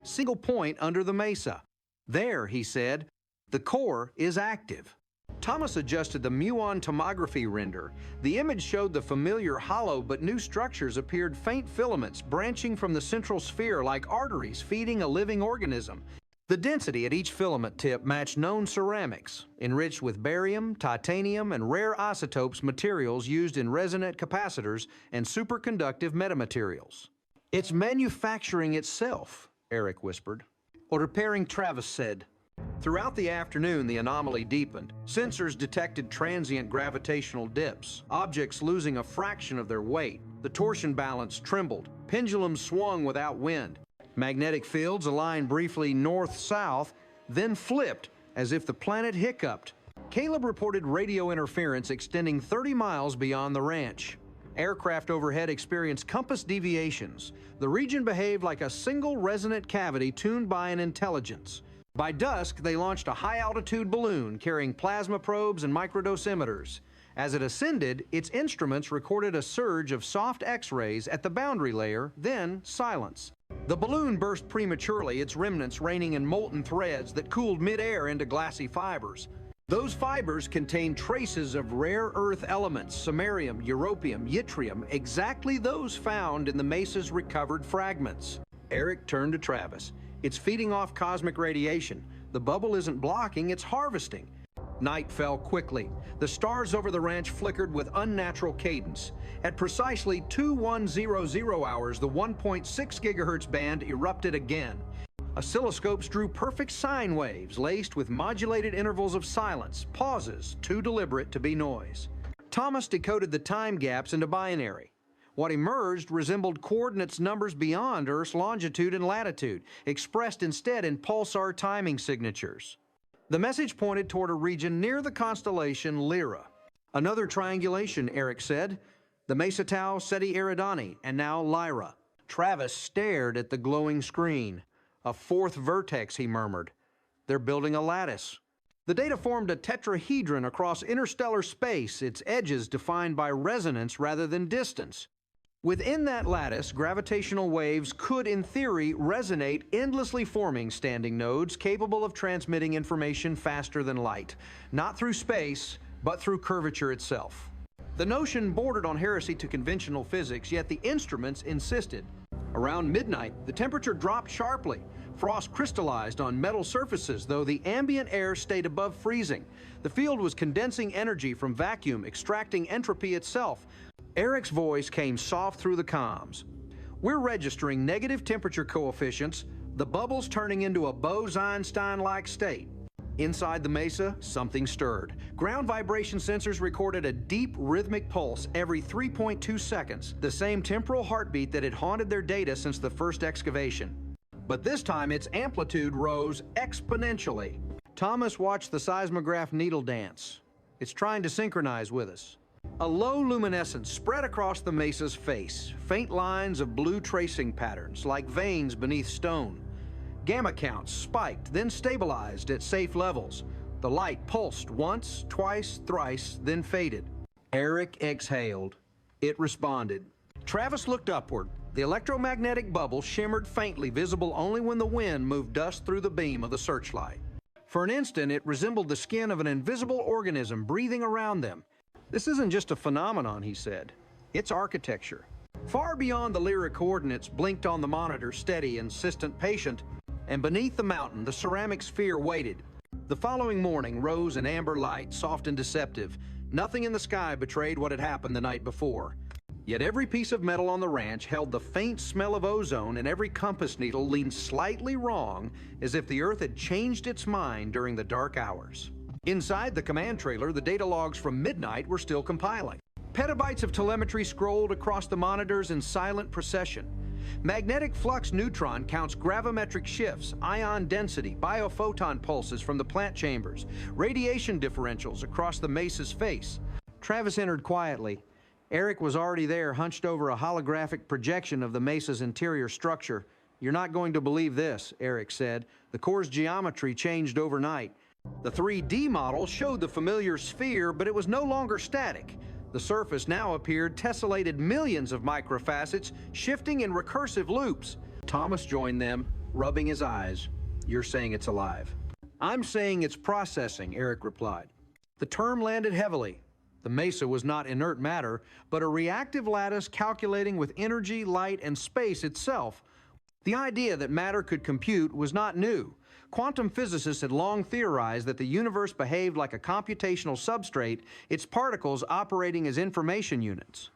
single point under the mesa. There, he said, the core is active. Thomas adjusted the muon tomography render. The image showed the familiar hollow but new structures appeared faint filaments branching from the central sphere like arteries feeding a living organism. The density at each filament tip matched known ceramics, enriched with barium, titanium, and rare isotopes materials used in resonant capacitors and superconductive metamaterials. It's manufacturing itself, Eric whispered. Or repairing, Travis said. Throughout the afternoon, the anomaly deepened. Sensors detected transient gravitational dips, objects losing a fraction of their weight. The torsion balance trembled. Pendulums swung without wind. Magnetic fields aligned briefly north-south, then flipped as if the planet hiccuped. Caleb reported radio interference extending 30 miles beyond the ranch. Aircraft overhead experienced compass deviations. The region behaved like a single resonant cavity tuned by an intelligence. By dusk, they launched a high-altitude balloon carrying plasma probes and microdosimeters. As it ascended, its instruments recorded a surge of soft X-rays at the boundary layer, then silence. The balloon burst prematurely, its remnants raining in molten threads that cooled mid-air into glassy fibers. Those fibers contained traces of rare earth elements, samarium, europium, yttrium, exactly those found in the mesa's recovered fragments. Eric turned to Travis. It's feeding off cosmic radiation. The bubble isn't blocking, it's harvesting. Night fell quickly. The stars over the ranch flickered with unnatural cadence. At precisely 2100 hours, the 1.6 gigahertz band erupted again. Oscilloscopes drew perfect sine waves laced with modulated intervals of silence, pauses too deliberate to be noise. Thomas decoded the time gaps into binary. What emerged resembled coordinates numbers beyond Earth's longitude and latitude, expressed instead in pulsar timing signatures. The message pointed toward a region near the constellation Lyra. Another triangulation, Eric said. The Mesa Tau, Ceti Eridani, and now Lyra. Travis stared at the glowing screen. A fourth vertex, he murmured. They're building a lattice. The data formed a tetrahedron across interstellar space, its edges defined by resonance rather than distance. Within that lattice, gravitational waves could, in theory, resonate, endlessly forming standing nodes capable of transmitting information faster than light. Not through space, but through curvature itself. The notion bordered on heresy to conventional physics, yet the instruments insisted. Around midnight, the temperature dropped sharply. Frost crystallized on metal surfaces, though the ambient air stayed above freezing. The field was condensing energy from vacuum, extracting entropy itself. Eric's voice came soft through the comms. We're registering negative temperature coefficients, the bubble's turning into a Bose-Einstein-like state. Inside the mesa, something stirred. Ground vibration sensors recorded a deep rhythmic pulse every 3.2 seconds, the same temporal heartbeat that had haunted their data since the first excavation. But this time its amplitude rose exponentially. Thomas watched the seismograph needle dance. It's trying to synchronize with us. A low luminescence spread across the mesa's face, faint lines of blue tracing patterns like veins beneath stone. Gamma counts spiked, then stabilized at safe levels. The light pulsed once, twice, thrice, then faded. Eric exhaled. It responded. Travis looked upward. The electromagnetic bubble shimmered faintly, visible only when the wind moved dust through the beam of the searchlight. For an instant, it resembled the skin of an invisible organism breathing around them. This isn't just a phenomenon, he said. It's architecture. Far beyond the Lyra coordinates blinked on the monitor, steady, insistent, patient, and beneath the mountain, the ceramic sphere waited. The following morning rose an amber light, soft and deceptive. Nothing in the sky betrayed what had happened the night before. Yet every piece of metal on the ranch held the faint smell of ozone, and every compass needle leaned slightly wrong, as if the Earth had changed its mind during the dark hours. Inside the command trailer, the data logs from midnight were still compiling. Petabytes of telemetry scrolled across the monitors in silent procession. Magnetic flux neutron counts gravimetric shifts, ion density, biophoton pulses from the plant chambers, radiation differentials across the mesa's face. Travis entered quietly. Eric was already there, hunched over a holographic projection of the mesa's interior structure. You're not going to believe this, Eric said. The core's geometry changed overnight. The 3D model showed the familiar sphere, but it was no longer static. The surface now appeared tessellated millions of microfacets, shifting in recursive loops. Thomas joined them. rubbing his eyes. "You're saying it's alive." "I'm saying it's processing," Eric replied. The term landed heavily. The mesa was not inert matter, but a reactive lattice calculating with energy, light, and space itself. The idea that matter could compute was not new. Quantum physicists had long theorized that the universe behaved like a computational substrate, its particles operating as information units.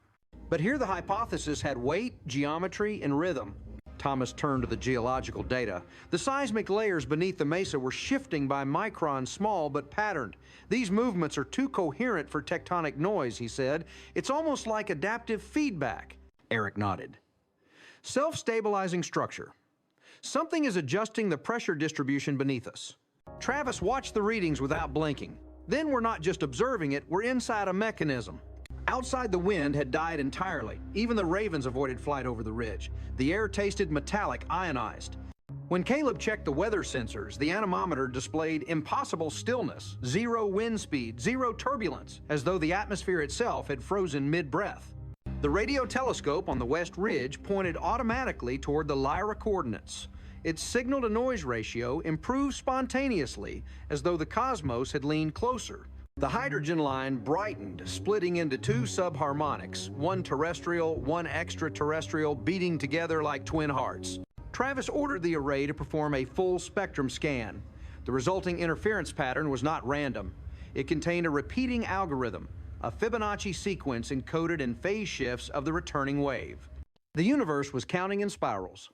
But here the hypothesis had weight, geometry, and rhythm. Thomas turned to the geological data. The seismic layers beneath the mesa were shifting by microns small but patterned. "These movements are too coherent for tectonic noise," he said. "It's almost like adaptive feedback." Eric nodded. Self-stabilizing structure. Something is adjusting the pressure distribution beneath us. Travis watched the readings without blinking. Then we're not just observing it, we're inside a mechanism. Outside, the wind had died entirely. Even the ravens avoided flight over the ridge. The air tasted metallic, ionized. When Caleb checked the weather sensors, the anemometer displayed impossible stillness, 0 wind speed, 0 turbulence, as though the atmosphere itself had frozen mid-breath. The radio telescope on the west ridge pointed automatically toward the Lyra coordinates. Its signal-to-noise ratio improved spontaneously, as though the cosmos had leaned closer. The hydrogen line brightened, splitting into 2 subharmonics, one terrestrial, one extraterrestrial, beating together like twin hearts. Travis ordered the array to perform a full spectrum scan. The resulting interference pattern was not random. It contained a repeating algorithm, a Fibonacci sequence encoded in phase shifts of the returning wave. The universe was counting in spirals.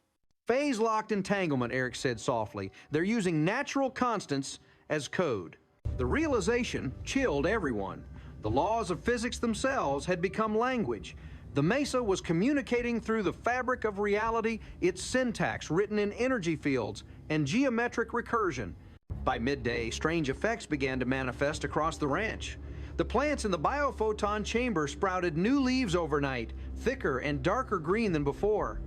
"Phase-locked entanglement," Eric said softly. "They're using natural constants as code." The realization chilled everyone. The laws of physics themselves had become language. The mesa was communicating through the fabric of reality, its syntax written in energy fields and geometric recursion. By midday, strange effects began to manifest across the ranch. The plants in the biophoton chamber sprouted new leaves overnight, thicker and darker green than before.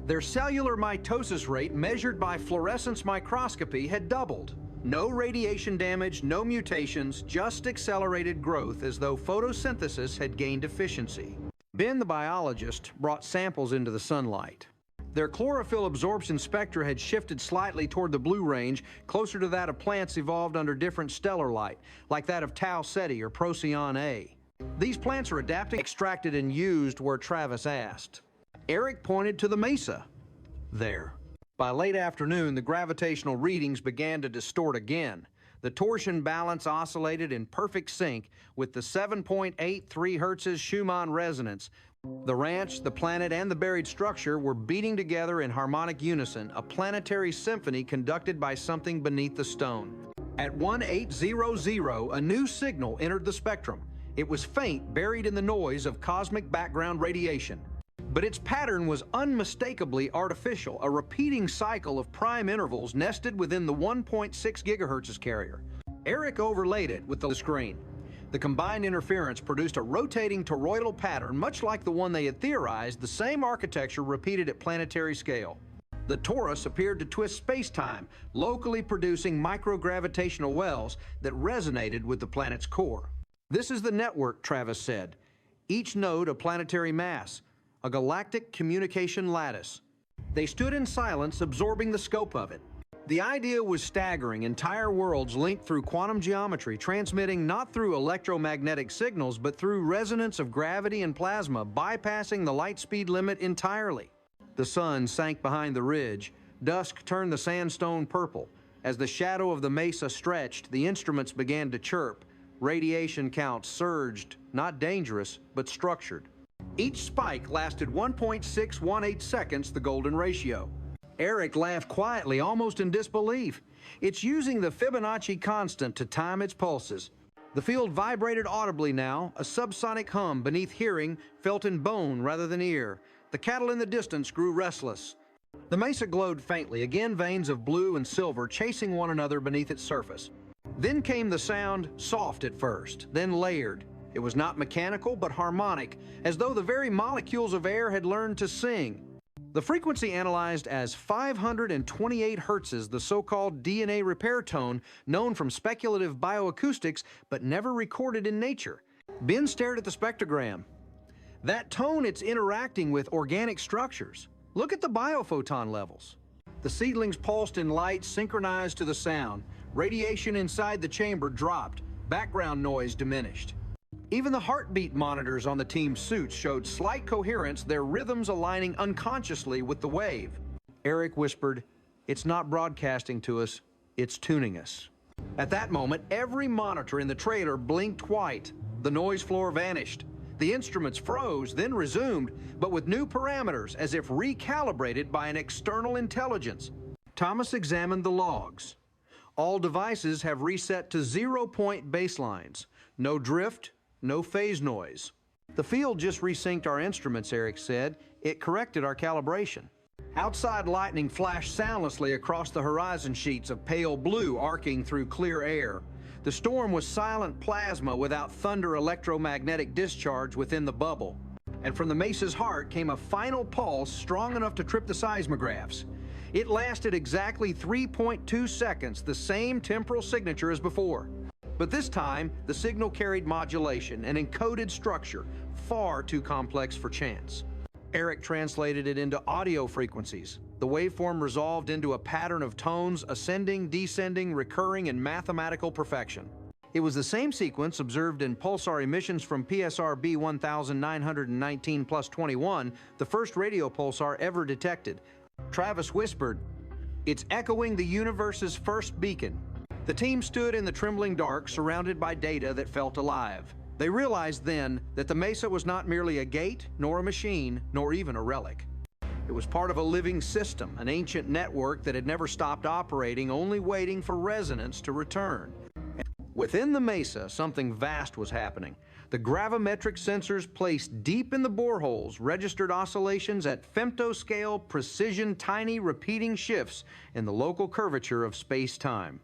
Their cellular mitosis rate, measured by fluorescence microscopy, had doubled. No radiation damage, no mutations, just accelerated growth as though photosynthesis had gained efficiency. Ben, the biologist, brought samples into the sunlight. Their chlorophyll absorption spectra had shifted slightly toward the blue range, closer to that of plants evolved under different stellar light, like that of Tau Ceti or Procyon A. These plants are adapting, extracted and used where Travis asked. Eric pointed to the mesa. There. By late afternoon, the gravitational readings began to distort again. The torsion balance oscillated in perfect sync with the 7.83 Hz Schumann resonance. The ranch, the planet, and the buried structure were beating together in harmonic unison, a planetary symphony conducted by something beneath the stone. At 1800, a new signal entered the spectrum. It was faint, buried in the noise of cosmic background radiation. But its pattern was unmistakably artificial, a repeating cycle of prime intervals nested within the 1.6 GHz carrier. Eric overlaid it with the screen. The combined interference produced a rotating toroidal pattern, much like the one they had theorized, the same architecture repeated at planetary scale. The torus appeared to twist space-time, locally producing microgravitational wells that resonated with the planet's core. "This is the network," Travis said. "Each node a planetary mass, a galactic communication lattice." They stood in silence, absorbing the scope of it. The idea was staggering, entire worlds linked through quantum geometry, transmitting not through electromagnetic signals, but through resonance of gravity and plasma, bypassing the light speed limit entirely. The sun sank behind the ridge. Dusk turned the sandstone purple. As the shadow of the mesa stretched, the instruments began to chirp. Radiation counts surged, not dangerous, but structured. Each spike lasted 1.618 seconds, the golden ratio. Eric laughed quietly, almost in disbelief. "It's using the Fibonacci constant to time its pulses." The field vibrated audibly now, a subsonic hum beneath hearing, felt in bone rather than ear. The cattle in the distance grew restless. The mesa glowed faintly, again veins of blue and silver chasing one another beneath its surface. Then came the sound, soft at first, then layered. It was not mechanical, but harmonic, as though the very molecules of air had learned to sing. The frequency analyzed as 528 Hz, the so-called DNA repair tone, known from speculative bioacoustics, but never recorded in nature. Ben stared at the spectrogram. "That tone, it's interacting with organic structures. Look at the biophoton levels." The seedlings pulsed in light synchronized to the sound. Radiation inside the chamber dropped. Background noise diminished. Even the heartbeat monitors on the team's suits showed slight coherence, their rhythms aligning unconsciously with the wave. Eric whispered, "It's not broadcasting to us, it's tuning us." At that moment, every monitor in the trailer blinked white. The noise floor vanished. The instruments froze, then resumed, but with new parameters, as if recalibrated by an external intelligence. Thomas examined the logs. All devices have reset to 0-point baselines. No drift, no phase noise. "The field just resynced our instruments," Eric said. "It corrected our calibration." Outside, lightning flashed soundlessly across the horizon, sheets of pale blue arcing through clear air. The storm was silent plasma without thunder electromagnetic discharge within the bubble. And from the mesa's heart came a final pulse strong enough to trip the seismographs. It lasted exactly 3.2 seconds, the same temporal signature as before. But this time, the signal carried modulation, an encoded structure, far too complex for chance. Eric translated it into audio frequencies. The waveform resolved into a pattern of tones, ascending, descending, recurring in mathematical perfection. It was the same sequence observed in pulsar emissions from PSR B1919+21, the first radio pulsar ever detected. Travis whispered, "It's echoing the universe's first beacon." The team stood in the trembling dark, surrounded by data that felt alive. They realized then that the mesa was not merely a gate, nor a machine, nor even a relic. It was part of a living system, an ancient network that had never stopped operating, only waiting for resonance to return. Within the mesa, something vast was happening. The gravimetric sensors placed deep in the boreholes registered oscillations at femtoscale precision, tiny repeating shifts in the local curvature of space-time.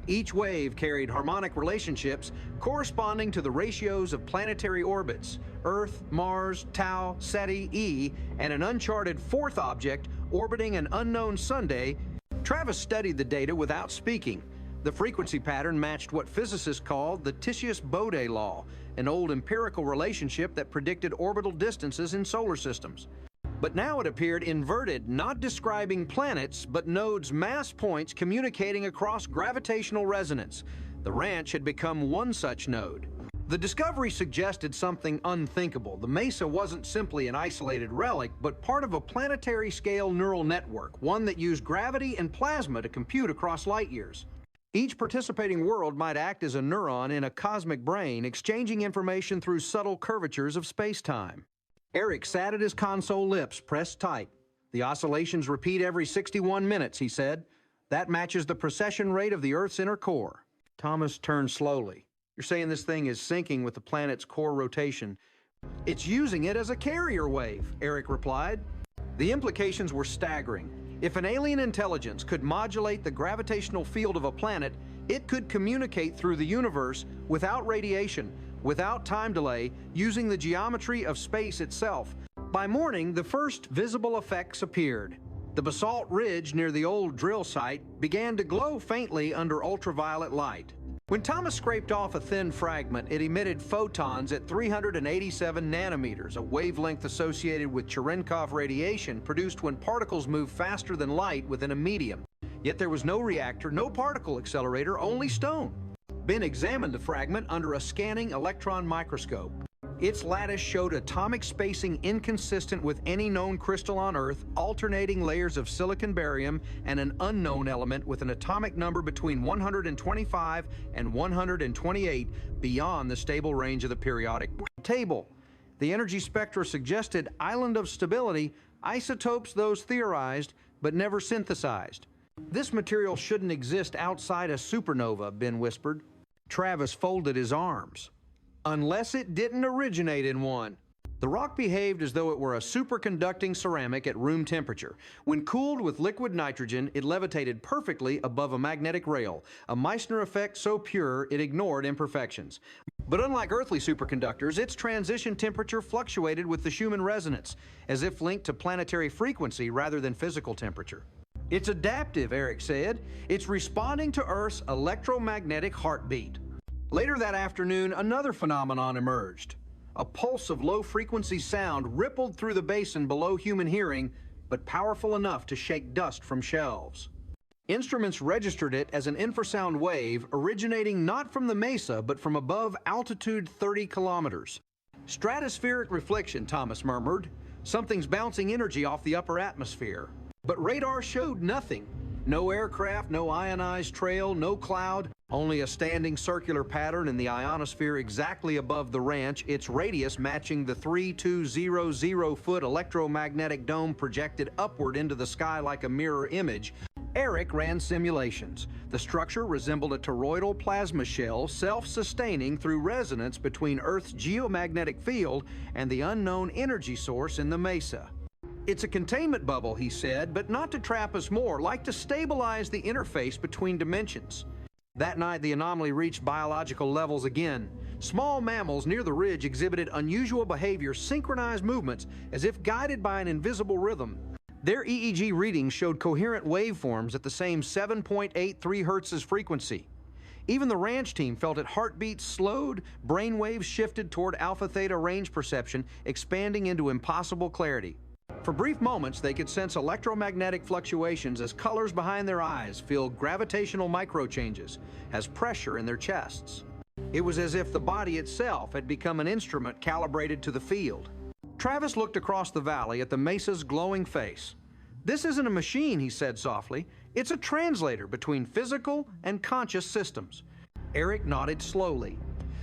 Each wave carried harmonic relationships corresponding to the ratios of planetary orbits, Earth, Mars, Tau, Ceti, E, and an uncharted fourth object orbiting an unknown Sunday. Travis studied the data without speaking. The frequency pattern matched what physicists called the Titius-Bode law, an old empirical relationship that predicted orbital distances in solar systems. But now it appeared inverted, not describing planets, but nodes, mass points communicating across gravitational resonance. The ranch had become one such node. The discovery suggested something unthinkable. The mesa wasn't simply an isolated relic, but part of a planetary-scale neural network, one that used gravity and plasma to compute across light years. Each participating world might act as a neuron in a cosmic brain, exchanging information through subtle curvatures of space-time. Eric sat at his console, lips pressed tight. "The oscillations repeat every 61 minutes, he said. "That matches the precession rate of the Earth's inner core." Thomas turned slowly. "You're saying this thing is syncing with the planet's core rotation?" "It's using it as a carrier wave," Eric replied. The implications were staggering. If an alien intelligence could modulate the gravitational field of a planet, it could communicate through the universe without radiation, without time delay, using the geometry of space itself. By morning, the first visible effects appeared. The basalt ridge near the old drill site began to glow faintly under ultraviolet light. When Thomas scraped off a thin fragment, it emitted photons at 387 nanometers, a wavelength associated with Cherenkov radiation produced when particles move faster than light within a medium. Yet there was no reactor, no particle accelerator, only stone. Ben examined the fragment under a scanning electron microscope. Its lattice showed atomic spacing inconsistent with any known crystal on Earth, alternating layers of silicon barium and an unknown element with an atomic number between 125 and 128 beyond the stable range of the periodic table. The energy spectra suggested island of stability, isotopes those theorized but never synthesized. "This material shouldn't exist outside a supernova," Ben whispered. Travis folded his arms. "Unless it didn't originate in one." The rock behaved as though it were a superconducting ceramic at room temperature. When cooled with liquid nitrogen, it levitated perfectly above a magnetic rail, a Meissner effect so pure it ignored imperfections. But unlike earthly superconductors, its transition temperature fluctuated with the Schumann resonance, as if linked to planetary frequency rather than physical temperature. "It's adaptive," Eric said. "It's responding to Earth's electromagnetic heartbeat." Later that afternoon, another phenomenon emerged. A pulse of low-frequency sound rippled through the basin below human hearing, but powerful enough to shake dust from shelves. Instruments registered it as an infrasound wave originating not from the mesa, but from above altitude 30 kilometers. Stratospheric reflection, Thomas murmured. Something's bouncing energy off the upper atmosphere. But radar showed nothing. No aircraft, no ionized trail, no cloud, only a standing circular pattern in the ionosphere exactly above the ranch, its radius matching the 3,200-foot electromagnetic dome projected upward into the sky like a mirror image. Eric ran simulations. The structure resembled a toroidal plasma shell, self-sustaining through resonance between Earth's geomagnetic field and the unknown energy source in the mesa. It's a containment bubble, he said, but not to trap us more, like to stabilize the interface between dimensions. That night, the anomaly reached biological levels again. Small mammals near the ridge exhibited unusual behavior, synchronized movements, as if guided by an invisible rhythm. Their EEG readings showed coherent waveforms at the same 7.83 hertz frequency. Even the ranch team felt it. Heartbeats slowed, brainwaves shifted toward alpha-theta range perception, expanding into impossible clarity. For brief moments, they could sense electromagnetic fluctuations as colors behind their eyes filled gravitational microchanges, as pressure in their chests. It was as if the body itself had become an instrument calibrated to the field. Travis looked across the valley at the mesa's glowing face. "This isn't a machine," he said softly. "It's a translator between physical and conscious systems." Eric nodded slowly.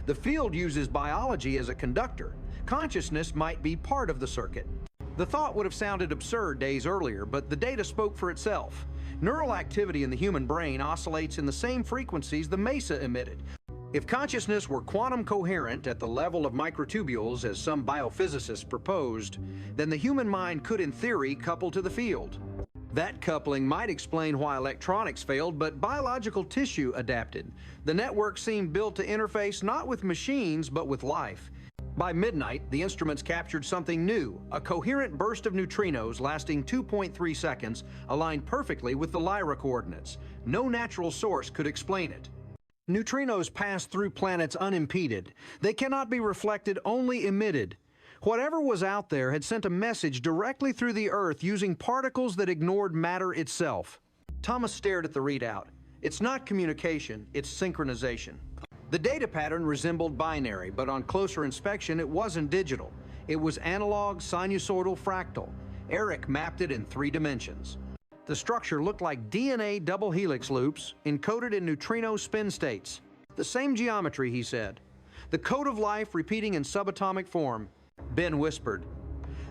"The field uses biology as a conductor. Consciousness might be part of the circuit." The thought would have sounded absurd days earlier, but the data spoke for itself. Neural activity in the human brain oscillates in the same frequencies the mesa emitted. If consciousness were quantum coherent at the level of microtubules, as some biophysicists proposed, then the human mind could, in theory, couple to the field. That coupling might explain why electronics failed, but biological tissue adapted. The network seemed built to interface not with machines, but with life. By midnight, the instruments captured something new, a coherent burst of neutrinos lasting 2.3 seconds, aligned perfectly with the Lyra coordinates. No natural source could explain it. Neutrinos pass through planets unimpeded. They cannot be reflected, only emitted. Whatever was out there had sent a message directly through the Earth using particles that ignored matter itself. Thomas stared at the readout. It's not communication, it's synchronization. The data pattern resembled binary, but on closer inspection it wasn't digital. It was analog, sinusoidal, fractal. Eric mapped it in 3 dimensions. The structure looked like DNA double helix loops encoded in neutrino spin states. The same geometry, he said. The code of life repeating in subatomic form. Ben whispered.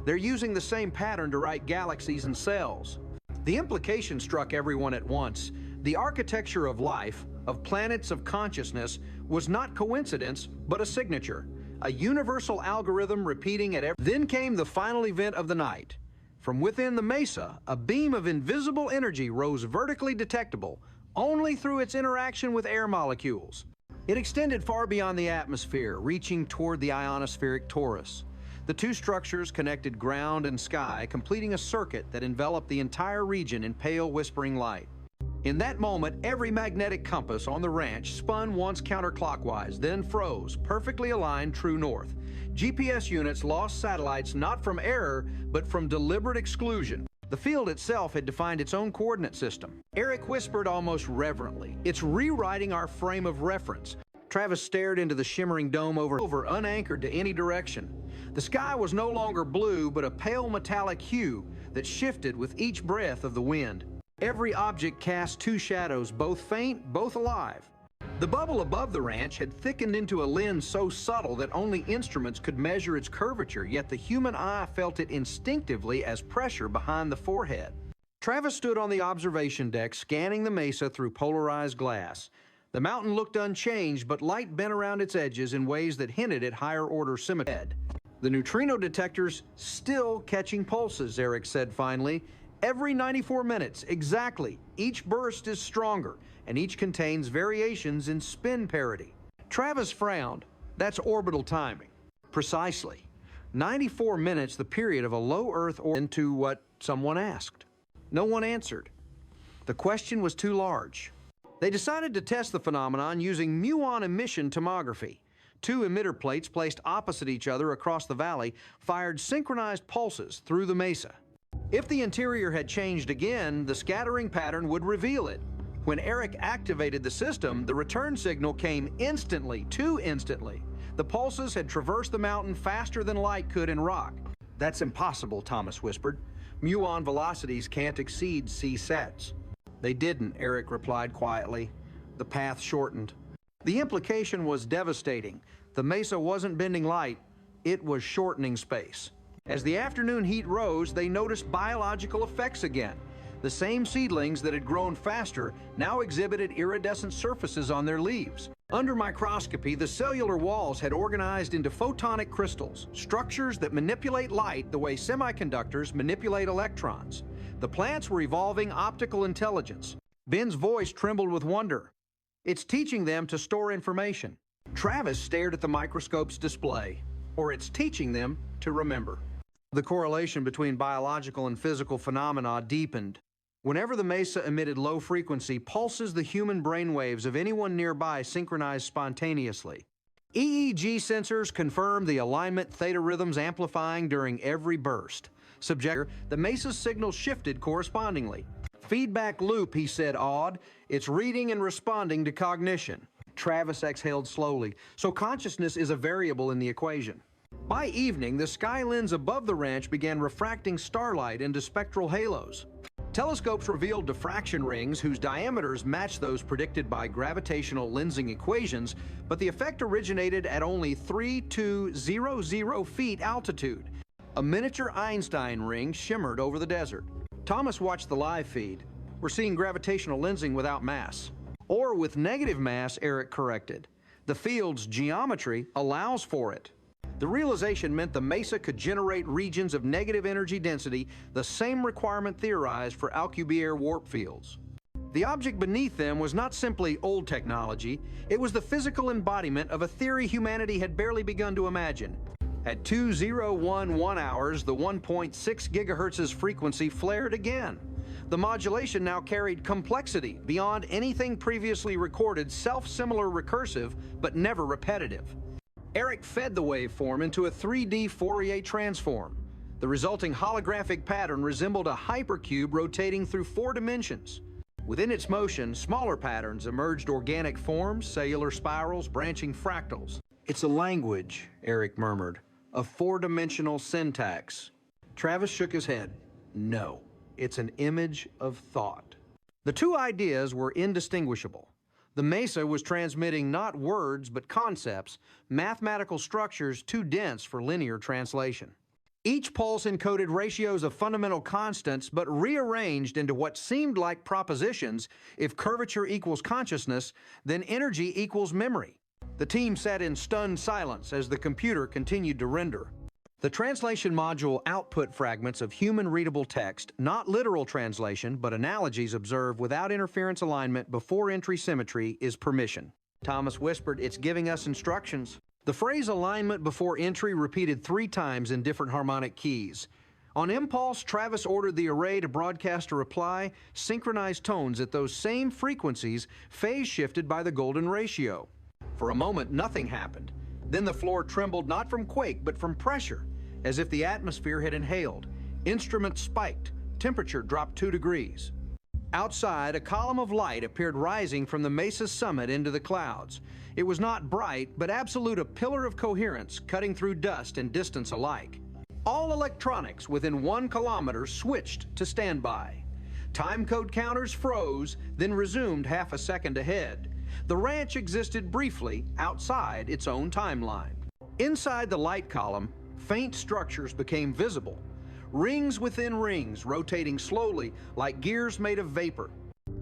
They're using the same pattern to write galaxies and cells. The implication struck everyone at once. The architecture of life, of planets of consciousness, was not coincidence, but a signature. A universal algorithm repeating at every... Then came the final event of the night. From within the mesa, a beam of invisible energy rose vertically detectable only through its interaction with air molecules. It extended far beyond the atmosphere, reaching toward the ionospheric torus. The 2 structures connected ground and sky, completing a circuit that enveloped the entire region in pale, whispering light. In that moment, every magnetic compass on the ranch spun once counterclockwise, then froze, perfectly aligned true north. GPS units lost satellites not from error, but from deliberate exclusion. The field itself had defined its own coordinate system. Eric whispered almost reverently, "It's rewriting our frame of reference." Travis stared into the shimmering dome over unanchored to any direction. The sky was no longer blue, but a pale metallic hue that shifted with each breath of the wind. Every object cast 2 shadows, both faint, both alive. The bubble above the ranch had thickened into a lens so subtle that only instruments could measure its curvature, yet the human eye felt it instinctively as pressure behind the forehead. Travis stood on the observation deck, scanning the mesa through polarized glass. The mountain looked unchanged, but light bent around its edges in ways that hinted at higher-order symmetry. "The neutrino detector's still catching pulses," Eric said finally. "Every 94 minutes, exactly. Each burst is stronger, and each contains variations in spin parity." Travis frowned. "That's orbital timing." "Precisely. 94 minutes, the period of a low Earth orbit." Into what someone asked. No one answered. The question was too large. They decided to test the phenomenon using muon emission tomography. 2 emitter plates placed opposite each other across the valley fired synchronized pulses through the mesa. If the interior had changed again, the scattering pattern would reveal it. When Eric activated the system, the return signal came instantly, too instantly. The pulses had traversed the mountain faster than light could in rock. "That's impossible," Thomas whispered. "Muon velocities can't exceed c-sats." "They didn't," Eric replied quietly. The path shortened. The implication was devastating. The mesa wasn't bending light, it was shortening space. As the afternoon heat rose, they noticed biological effects again. The same seedlings that had grown faster now exhibited iridescent surfaces on their leaves. Under microscopy, the cellular walls had organized into photonic crystals, structures that manipulate light the way semiconductors manipulate electrons. The plants were evolving optical intelligence. Ben's voice trembled with wonder. "It's teaching them to store information." Travis stared at the microscope's display. "Or it's teaching them to remember." The correlation between biological and physical phenomena deepened. Whenever the mesa emitted low-frequency pulses, the human brainwaves of anyone nearby synchronized spontaneously. EEG sensors confirmed the alignment theta rhythms amplifying during every burst. The mesa's signals shifted correspondingly. "Feedback loop," he said, awed. "It's reading and responding to cognition." Travis exhaled slowly. "So consciousness is a variable in the equation." By evening, the sky lens above the ranch began refracting starlight into spectral halos. Telescopes revealed diffraction rings whose diameters matched those predicted by gravitational lensing equations, but the effect originated at only 3,200 feet altitude. A miniature Einstein ring shimmered over the desert. Thomas watched the live feed. "We're seeing gravitational lensing without mass." "Or with negative mass," Eric corrected. "The field's geometry allows for it." The realization meant the mesa could generate regions of negative energy density, the same requirement theorized for Alcubierre warp fields. The object beneath them was not simply old technology, it was the physical embodiment of a theory humanity had barely begun to imagine. At 2011 hours, the 1.6 gigahertz frequency flared again. The modulation now carried complexity beyond anything previously recorded, self-similar recursive, but never repetitive. Eric fed the waveform into a 3D Fourier transform. The resulting holographic pattern resembled a hypercube rotating through 4 dimensions. Within its motion, smaller patterns emerged: organic forms, cellular spirals, branching fractals. "It's a language," Eric murmured, "a 4-dimensional syntax." Travis shook his head. "No, it's an image of thought." The two ideas were indistinguishable. The mesa was transmitting not words but concepts, mathematical structures too dense for linear translation. Each pulse encoded ratios of fundamental constants but rearranged into what seemed like propositions. If curvature equals consciousness, then energy equals memory. The team sat in stunned silence as the computer continued to render. The translation module output fragments of human-readable text, not literal translation, but analogies observed without interference alignment before entry symmetry is permission. Thomas whispered, "It's giving us instructions." The phrase alignment before entry repeated 3 times in different harmonic keys. On impulse, Travis ordered the array to broadcast a reply, synchronized tones at those same frequencies, phase shifted by the golden ratio. For a moment, nothing happened. Then the floor trembled not from quake, but from pressure, as if the atmosphere had inhaled. Instruments spiked. Temperature dropped 2 degrees. Outside, a column of light appeared rising from the mesa's summit into the clouds. It was not bright, but absolute, a pillar of coherence, cutting through dust and distance alike. All electronics within 1 kilometer switched to standby. Time code counters froze, then resumed half a second ahead. The ranch existed briefly outside its own timeline. Inside the light column, faint structures became visible. Rings within rings, rotating slowly like gears made of vapor.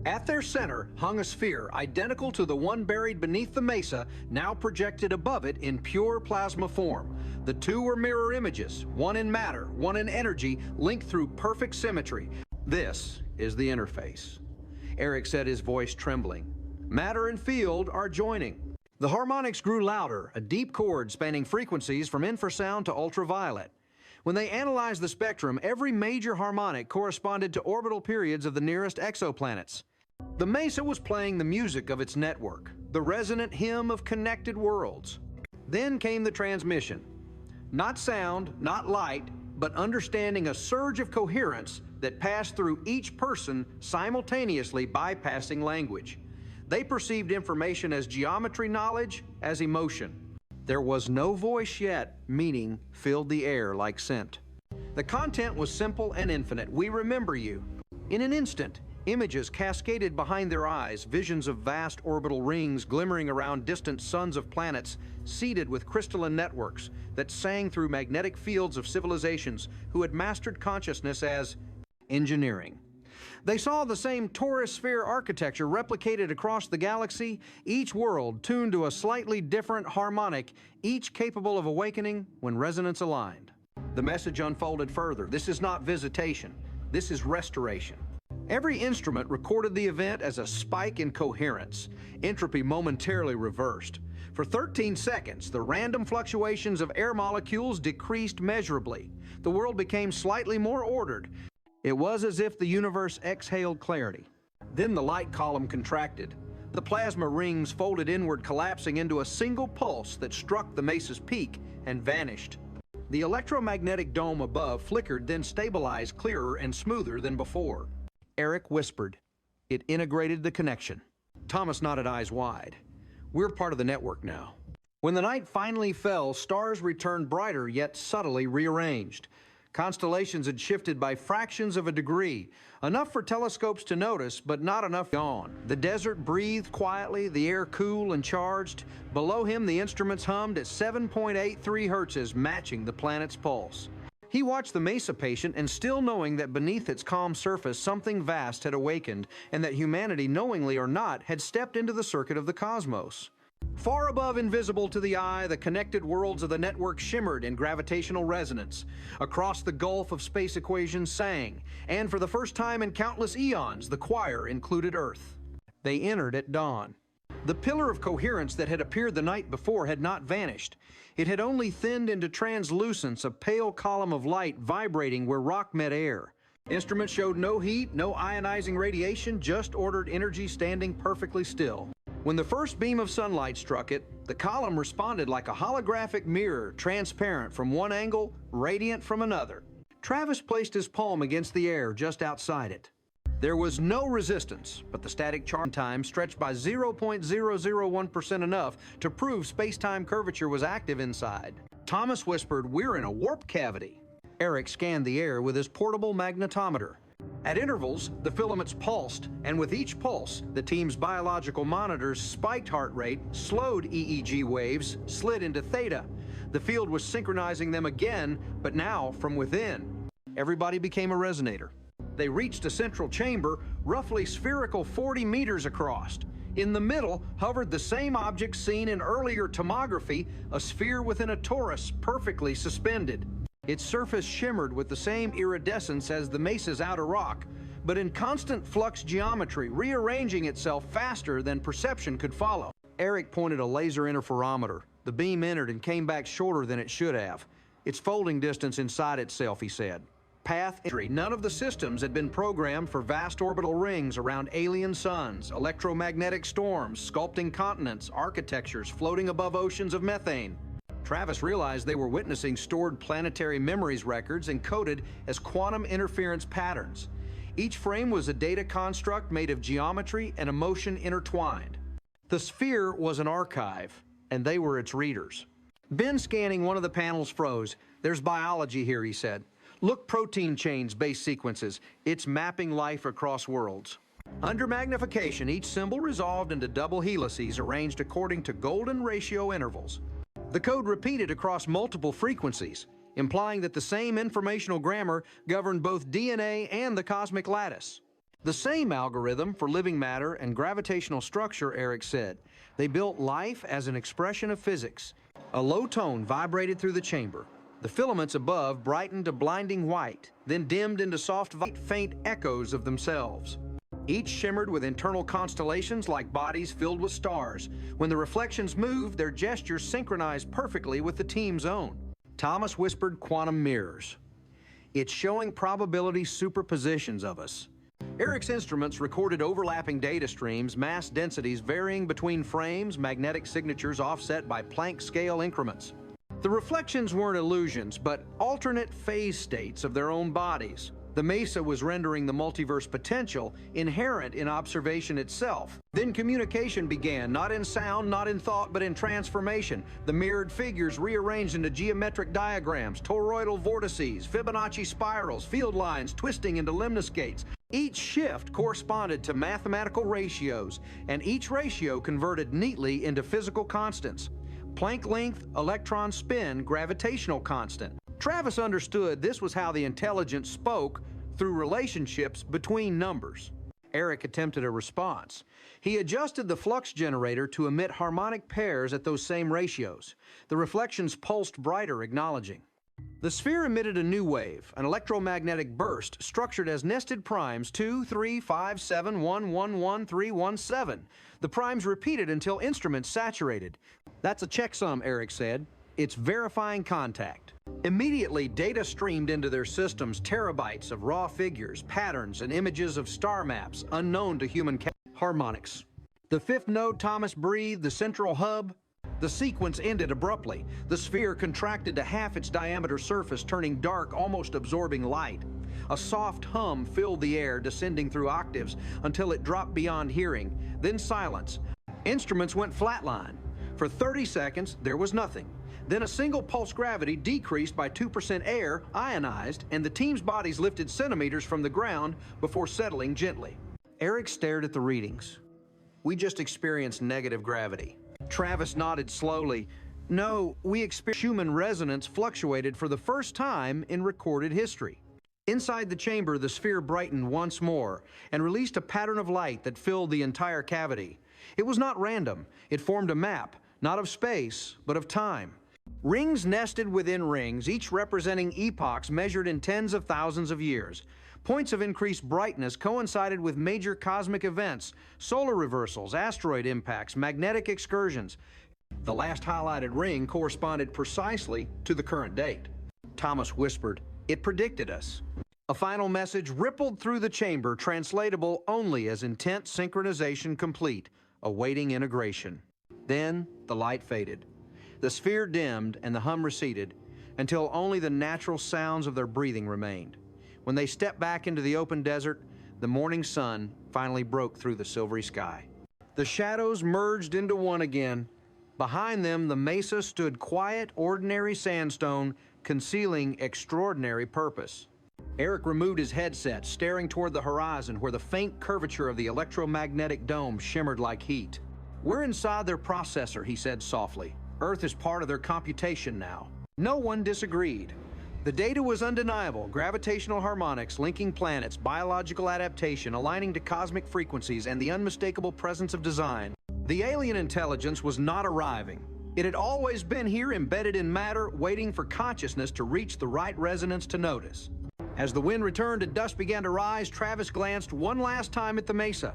At their center hung a sphere identical to the one buried beneath the mesa, now projected above it in pure plasma form. The 2 were mirror images, one in matter, one in energy, linked through perfect symmetry. "This is the interface," Eric said, his voice trembling. "Matter and field are joining." The harmonics grew louder, a deep chord spanning frequencies from infrasound to ultraviolet. When they analyzed the spectrum, every major harmonic corresponded to orbital periods of the nearest exoplanets. The mesa was playing the music of its network, the resonant hymn of connected worlds. Then came the transmission. Not sound, not light, but understanding a surge of coherence that passed through each person simultaneously bypassing language. They perceived information as geometry knowledge, as emotion. There was no voice yet, meaning filled the air like scent. The content was simple and infinite. We remember you. In an instant, images cascaded behind their eyes, visions of vast orbital rings glimmering around distant suns of planets, seeded with crystalline networks that sang through magnetic fields of civilizations who had mastered consciousness as engineering. They saw the same torus sphere architecture replicated across the galaxy, each world tuned to a slightly different harmonic, each capable of awakening when resonance aligned. The message unfolded further. This is not visitation. This is restoration. Every instrument recorded the event as a spike in coherence, entropy momentarily reversed. For 13 seconds, the random fluctuations of air molecules decreased measurably. The world became slightly more ordered. It was as if the universe exhaled clarity. Then the light column contracted. The plasma rings folded inward, collapsing into a single pulse that struck the mesa's peak and vanished. The electromagnetic dome above flickered, then stabilized, clearer and smoother than before. Eric whispered. It integrated the connection. Thomas nodded, eyes wide. We're part of the network now. When the night finally fell, stars returned brighter yet subtly rearranged. Constellations had shifted by fractions of a degree, enough for telescopes to notice, but not enough to dawn. The desert breathed quietly, the air cool and charged. Below him, the instruments hummed at 7.83 hertz, matching the planet's pulse. He watched the mesa patient, and still knowing that beneath its calm surface something vast had awakened, and that humanity, knowingly or not, had stepped into the circuit of the cosmos. Far above, invisible to the eye, the connected worlds of the network shimmered in gravitational resonance. Across the gulf of space equations sang, and for the first time in countless eons, the choir included Earth. They entered at dawn. The pillar of coherence that had appeared the night before had not vanished. It had only thinned into translucence, a pale column of light vibrating where rock met air. Instruments showed no heat, no ionizing radiation, just ordered energy standing perfectly still. When the first beam of sunlight struck it, the column responded like a holographic mirror, transparent from one angle, radiant from another. Travis placed his palm against the air just outside it. There was no resistance, but the static charge time stretched by 0.001% enough to prove space-time curvature was active inside. Thomas whispered, "We're in a warp cavity." Eric scanned the air with his portable magnetometer. At intervals, the filaments pulsed, and with each pulse, the team's biological monitors spiked heart rate, slowed EEG waves, slid into theta. The field was synchronizing them again, but now from within. Everybody became a resonator. They reached a central chamber, roughly spherical 40 meters across. In the middle hovered the same object seen in earlier tomography, a sphere within a torus, perfectly suspended. Its surface shimmered with the same iridescence as the mesa's outer rock, but in constant flux geometry, rearranging itself faster than perception could follow. Eric pointed a laser interferometer. The beam entered and came back shorter than it should have. Its folding distance inside itself, he said. Path entry. None of the systems had been programmed for vast orbital rings around alien suns, electromagnetic storms, sculpting continents, architectures floating above oceans of methane. Travis realized they were witnessing stored planetary memories records encoded as quantum interference patterns. Each frame was a data construct made of geometry and emotion intertwined. The sphere was an archive, and they were its readers. Ben, scanning one of the panels, froze. "There's biology here," he said. "Look, protein chains, base sequences. It's mapping life across worlds." Under magnification, each symbol resolved into double helices arranged according to golden ratio intervals. The code repeated across multiple frequencies, implying that the same informational grammar governed both DNA and the cosmic lattice. The same algorithm for living matter and gravitational structure, Eric said. They built life as an expression of physics. A low tone vibrated through the chamber. The filaments above brightened to blinding white, then dimmed into soft, faint echoes of themselves. Each shimmered with internal constellations like bodies filled with stars. When the reflections moved, their gestures synchronized perfectly with the team's own. Thomas whispered, "Quantum mirrors. It's showing probability superpositions of us." Eric's instruments recorded overlapping data streams, mass densities varying between frames, magnetic signatures offset by Planck scale increments. The reflections weren't illusions, but alternate phase states of their own bodies. The mesa was rendering the multiverse potential inherent in observation itself. Then communication began, not in sound, not in thought, but in transformation. The mirrored figures rearranged into geometric diagrams, toroidal vortices, Fibonacci spirals, field lines twisting into lemniscates. Each shift corresponded to mathematical ratios, and each ratio converted neatly into physical constants. Planck length, electron spin, gravitational constant. Travis understood this was how the intelligence spoke through relationships between numbers. Eric attempted a response. He adjusted the flux generator to emit harmonic pairs at those same ratios. The reflections pulsed brighter, acknowledging. The sphere emitted a new wave, an electromagnetic burst structured as nested primes 2, 3, 5, 7, 1, 1, 1, 3, 1, 7. The primes repeated until instruments saturated. That's a checksum, Eric said. It's verifying contact. Immediately, data streamed into their systems, terabytes of raw figures, patterns, and images of star maps unknown to human harmonics. The fifth node Thomas breathed, the central hub. The sequence ended abruptly. The sphere contracted to half its diameter surface, turning dark, almost absorbing light. A soft hum filled the air, descending through octaves until it dropped beyond hearing. Then silence. Instruments went flatline. For 30 seconds, there was nothing. Then a single pulse gravity decreased by 2% air, ionized, and the team's bodies lifted centimeters from the ground before settling gently. Eric stared at the readings. We just experienced negative gravity. Travis nodded slowly. No, we experienced Schumann resonance fluctuated for the first time in recorded history. Inside the chamber, the sphere brightened once more and released a pattern of light that filled the entire cavity. It was not random. It formed a map, not of space, but of time. Rings nested within rings, each representing epochs measured in tens of thousands of years. Points of increased brightness coincided with major cosmic events, solar reversals, asteroid impacts, magnetic excursions. The last highlighted ring corresponded precisely to the current date. Thomas whispered, "It predicted us." A final message rippled through the chamber, translatable only as intent synchronization complete, awaiting integration. Then the light faded. The sphere dimmed and the hum receded until only the natural sounds of their breathing remained. When they stepped back into the open desert, the morning sun finally broke through the silvery sky. The shadows merged into one again. Behind them, the mesa stood quiet, ordinary sandstone, concealing extraordinary purpose. Eric removed his headset, staring toward the horizon where the faint curvature of the electromagnetic dome shimmered like heat. "We're inside their processor," he said softly. "Earth is part of their computation now." No one disagreed. The data was undeniable: gravitational harmonics, linking planets, biological adaptation, aligning to cosmic frequencies, and the unmistakable presence of design. The alien intelligence was not arriving. It had always been here, embedded in matter, waiting for consciousness to reach the right resonance to notice. As the wind returned and dust began to rise, Travis glanced one last time at the mesa.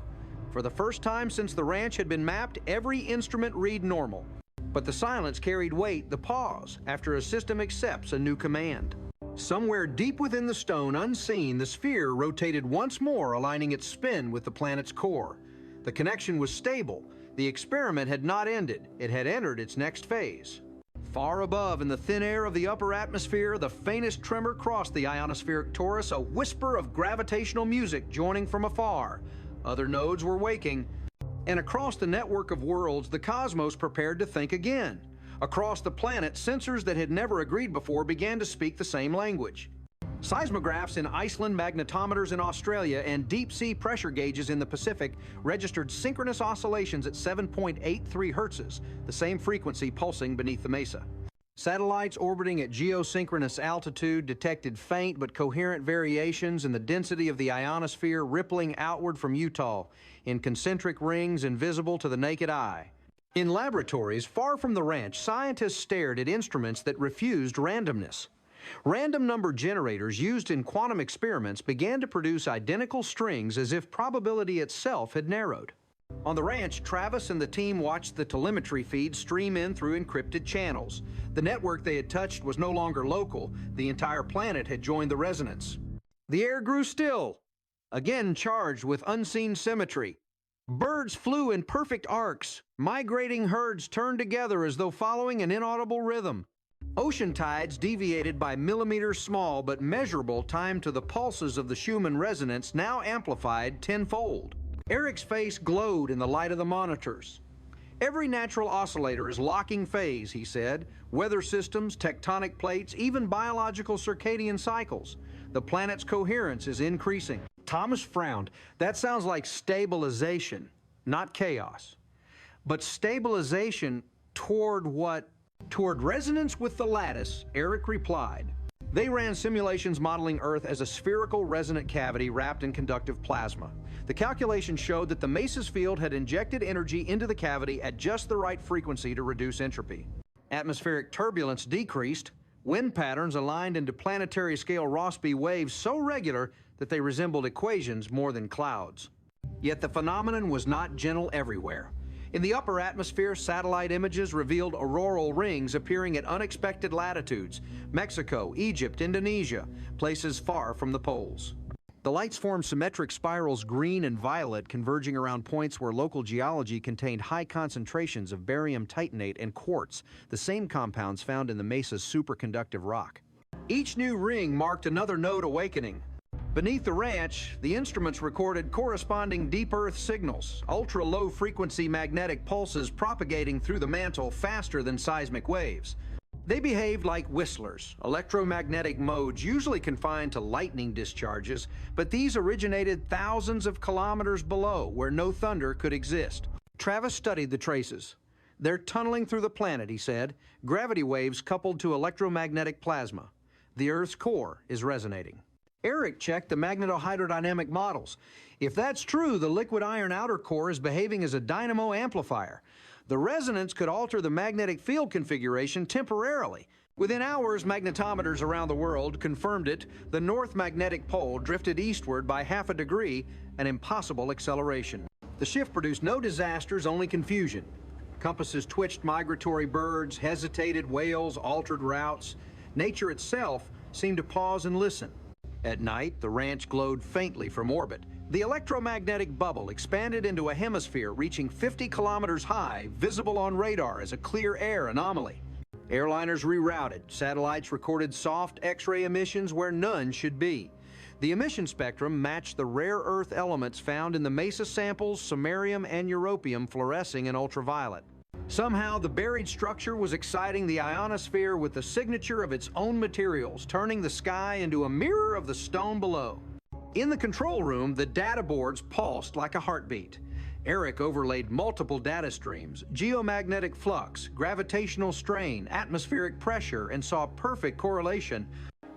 For the first time since the ranch had been mapped, every instrument read normal. But the silence carried weight, the pause, after a system accepts a new command. Somewhere deep within the stone, unseen, the sphere rotated once more, aligning its spin with the planet's core. The connection was stable. The experiment had not ended. It had entered its next phase. Far above, in the thin air of the upper atmosphere, the faintest tremor crossed the ionospheric torus, a whisper of gravitational music joining from afar. Other nodes were waking. And across the network of worlds, the cosmos prepared to think again. Across the planet, sensors that had never agreed before began to speak the same language. Seismographs in Iceland, magnetometers in Australia, and deep-sea pressure gauges in the Pacific registered synchronous oscillations at 7.83 hertzes, the same frequency pulsing beneath the mesa. Satellites orbiting at geosynchronous altitude detected faint but coherent variations in the density of the ionosphere rippling outward from Utah in concentric rings invisible to the naked eye. In laboratories far from the ranch, scientists stared at instruments that refused randomness. Random number generators used in quantum experiments began to produce identical strings as if probability itself had narrowed. On the ranch, Travis and the team watched the telemetry feed stream in through encrypted channels. The network they had touched was no longer local. The entire planet had joined the resonance. The air grew still, again charged with unseen symmetry. Birds flew in perfect arcs. Migrating herds turned together as though following an inaudible rhythm. Ocean tides deviated by millimeters small but measurable time to the pulses of the Schumann resonance, now amplified tenfold. Eric's face glowed in the light of the monitors. Every natural oscillator is locking phase, he said. Weather systems, tectonic plates, even biological circadian cycles. The planet's coherence is increasing. Thomas frowned. That sounds like stabilization, not chaos. But stabilization toward what? Toward resonance with the lattice, Eric replied. They ran simulations modeling Earth as a spherical resonant cavity wrapped in conductive plasma. The calculations showed that the mesa's field had injected energy into the cavity at just the right frequency to reduce entropy. Atmospheric turbulence decreased. Wind patterns aligned into planetary scale Rossby waves so regular that they resembled equations more than clouds. Yet the phenomenon was not gentle everywhere. In the upper atmosphere, satellite images revealed auroral rings appearing at unexpected latitudes: Mexico, Egypt, Indonesia, places far from the poles. The lights formed symmetric spirals, green and violet, converging around points where local geology contained high concentrations of barium titanate and quartz, the same compounds found in the mesa's superconductive rock. Each new ring marked another node awakening. Beneath the ranch, the instruments recorded corresponding deep Earth signals, ultra-low frequency magnetic pulses propagating through the mantle faster than seismic waves. They behaved like whistlers, electromagnetic modes usually confined to lightning discharges, but these originated thousands of kilometers below where no thunder could exist. Travis studied the traces. They're tunneling through the planet, he said, gravity waves coupled to electromagnetic plasma. The Earth's core is resonating. Eric checked the magnetohydrodynamic models. If that's true, the liquid iron outer core is behaving as a dynamo amplifier. The resonance could alter the magnetic field configuration temporarily. Within hours, magnetometers around the world confirmed it. The north magnetic pole drifted eastward by half a degree, an impossible acceleration. The shift produced no disasters, only confusion. Compasses twitched migratory birds, hesitated whales, altered routes. Nature itself seemed to pause and listen. At night, the ranch glowed faintly from orbit. The electromagnetic bubble expanded into a hemisphere reaching 50 kilometers high, visible on radar as a clear air anomaly. Airliners rerouted. Satellites recorded soft X-ray emissions where none should be. The emission spectrum matched the rare earth elements found in the mesa samples, samarium and europium fluorescing in ultraviolet. Somehow, the buried structure was exciting the ionosphere with the signature of its own materials, turning the sky into a mirror of the stone below. In the control room, the data boards pulsed like a heartbeat. Eric overlaid multiple data streams: geomagnetic flux, gravitational strain, atmospheric pressure, and saw perfect correlation.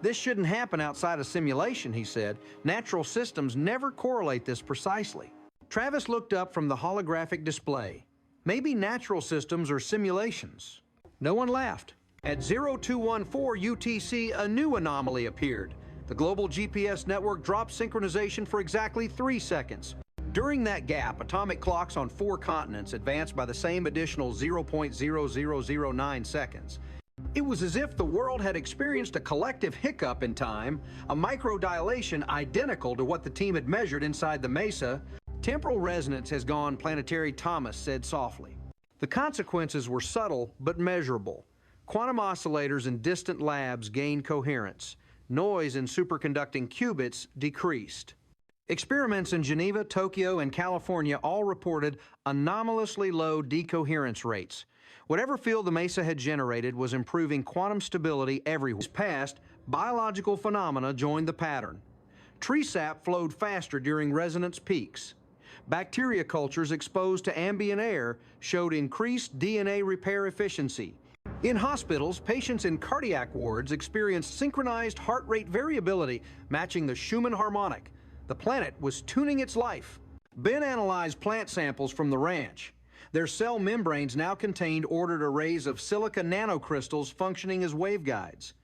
This shouldn't happen outside a simulation, he said. Natural systems never correlate this precisely. Travis looked up from the holographic display. Maybe natural systems are simulations. No one laughed. At 0214 UTC, a new anomaly appeared. The global GPS network dropped synchronization for exactly 3 seconds. During that gap, atomic clocks on 4 continents advanced by the same additional 0.0009 seconds. It was as if the world had experienced a collective hiccup in time, a microdilation identical to what the team had measured inside the mesa. Temporal resonance has gone planetary, Thomas said softly. The consequences were subtle but measurable. Quantum oscillators in distant labs gained coherence. Noise in superconducting qubits decreased. Experiments in Geneva, Tokyo, and California all reported anomalously low decoherence rates. Whatever field the mesa had generated was improving quantum stability everywhere. Past, biological phenomena joined the pattern. Tree sap flowed faster during resonance peaks. Bacteria cultures exposed to ambient air showed increased DNA repair efficiency. In hospitals, patients in cardiac wards experienced synchronized heart rate variability matching the Schumann harmonic. The planet was tuning its life. Ben analyzed plant samples from the ranch. Their cell membranes now contained ordered arrays of silica nanocrystals functioning as waveguides.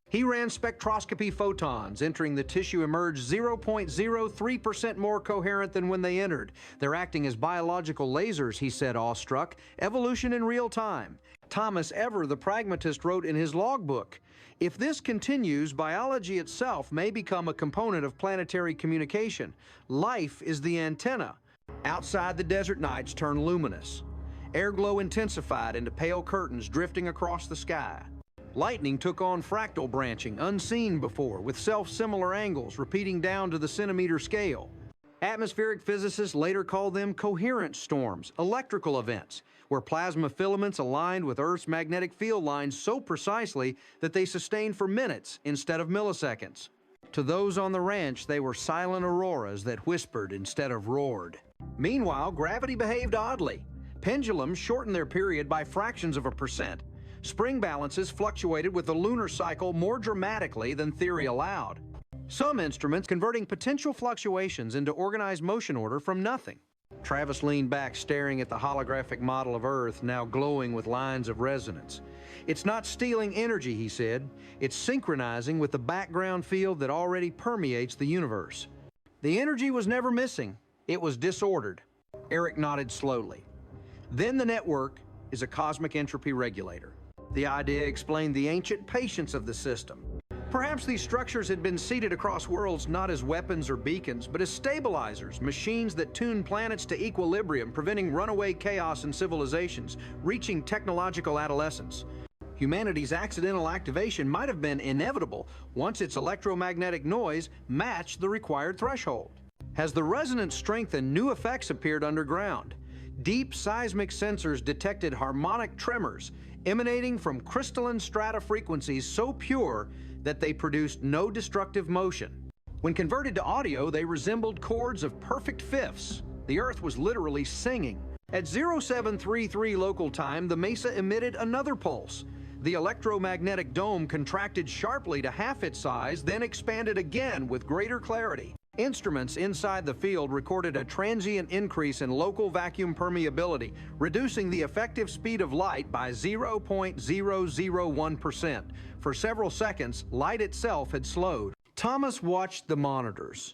He ran spectroscopy photons, entering the tissue emerged 0.03% more coherent than when they entered. They're acting as biological lasers, he said, awestruck. Evolution in real time. Thomas Ever, the pragmatist, wrote in his logbook, "If this continues, biology itself may become a component of planetary communication. Life is the antenna." Outside, the desert nights turned luminous. Airglow intensified into pale curtains drifting across the sky. Lightning took on fractal branching, unseen before, with self-similar angles repeating down to the centimeter scale. Atmospheric physicists later called them coherent storms, electrical events, where plasma filaments aligned with Earth's magnetic field lines so precisely that they sustained for minutes instead of milliseconds. To those on the ranch, they were silent auroras that whispered instead of roared. Meanwhile, gravity behaved oddly. Pendulums shortened their period by fractions of a percent. Spring balances fluctuated with the lunar cycle more dramatically than theory allowed. Some instruments converting potential fluctuations into organized motion order from nothing. Travis leaned back, staring at the holographic model of Earth, now glowing with lines of resonance. "It's not stealing energy," he said. "It's synchronizing with the background field that already permeates the universe." The energy was never missing. It was disordered. Eric nodded slowly. Then the network is a cosmic entropy regulator. The idea explained the ancient patience of the system. Perhaps these structures had been seeded across worlds not as weapons or beacons, but as stabilizers, machines that tune planets to equilibrium, preventing runaway chaos in civilizations, reaching technological adolescence. Humanity's accidental activation might have been inevitable once its electromagnetic noise matched the required threshold. As the resonance strengthened, new effects appeared underground. Deep seismic sensors detected harmonic tremors emanating from crystalline strata frequencies so pure that they produced no destructive motion. When converted to audio, they resembled chords of perfect fifths. The Earth was literally singing. At 0733 local time, the mesa emitted another pulse. The electromagnetic dome contracted sharply to half its size, then expanded again with greater clarity. Instruments inside the field recorded a transient increase in local vacuum permeability, reducing the effective speed of light by 0.001%. For several seconds, light itself had slowed. Thomas watched the monitors.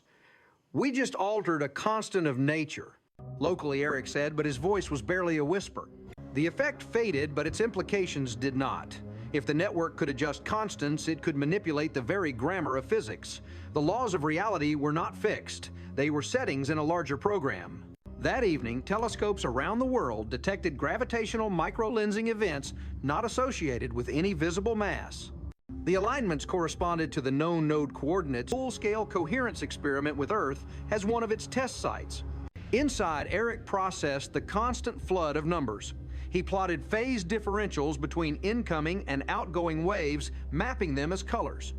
"We just altered a constant of nature," locally Eric said, but his voice was barely a whisper. The effect faded, but its implications did not. If the network could adjust constants, it could manipulate the very grammar of physics. The laws of reality were not fixed. They were settings in a larger program. That evening, telescopes around the world detected gravitational microlensing events not associated with any visible mass. The alignments corresponded to the known node coordinates. A full-scale coherence experiment with Earth has one of its test sites. Inside, Eric processed the constant flood of numbers. He plotted phase differentials between incoming and outgoing waves, mapping them as colors.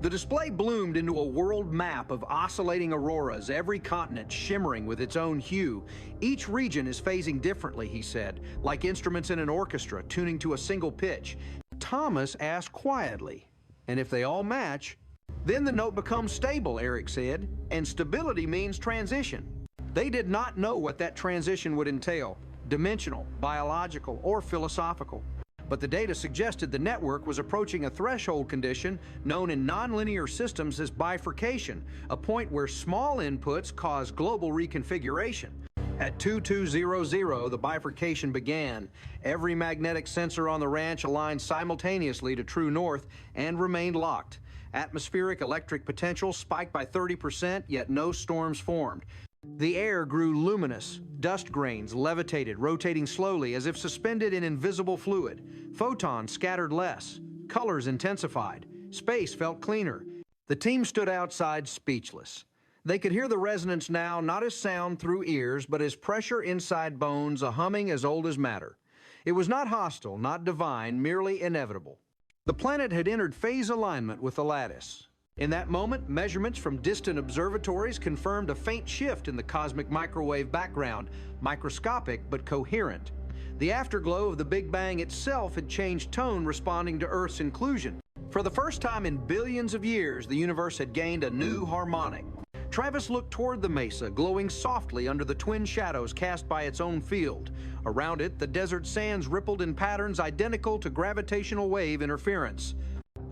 The display bloomed into a world map of oscillating auroras, every continent shimmering with its own hue. Each region is phasing differently, he said, like instruments in an orchestra tuning to a single pitch. Thomas asked quietly, "And if they all match?" "Then the note becomes stable," Eric said, "and stability means transition." They did not know what that transition would entail, dimensional, biological, or philosophical. But the data suggested the network was approaching a threshold condition known in nonlinear systems as bifurcation, a point where small inputs cause global reconfiguration. At 2200, the bifurcation began. Every magnetic sensor on the ranch aligned simultaneously to true north and remained locked. Atmospheric electric potential spiked by 30%, yet no storms formed. The air grew luminous. Dust grains levitated, rotating slowly as if suspended in invisible fluid. Photons scattered less. Colors intensified. Space felt cleaner. The team stood outside, speechless. They could hear the resonance now, not as sound through ears, but as pressure inside bones, a humming as old as matter. It was not hostile, not divine, merely inevitable. The planet had entered phase alignment with the lattice. In that moment, measurements from distant observatories confirmed a faint shift in the cosmic microwave background, microscopic but coherent. The afterglow of the Big Bang itself had changed tone, responding to Earth's inclusion. For the first time in billions of years, the universe had gained a new harmonic. Travis looked toward the mesa, glowing softly under the twin shadows cast by its own field. Around it, the desert sands rippled in patterns identical to gravitational wave interference.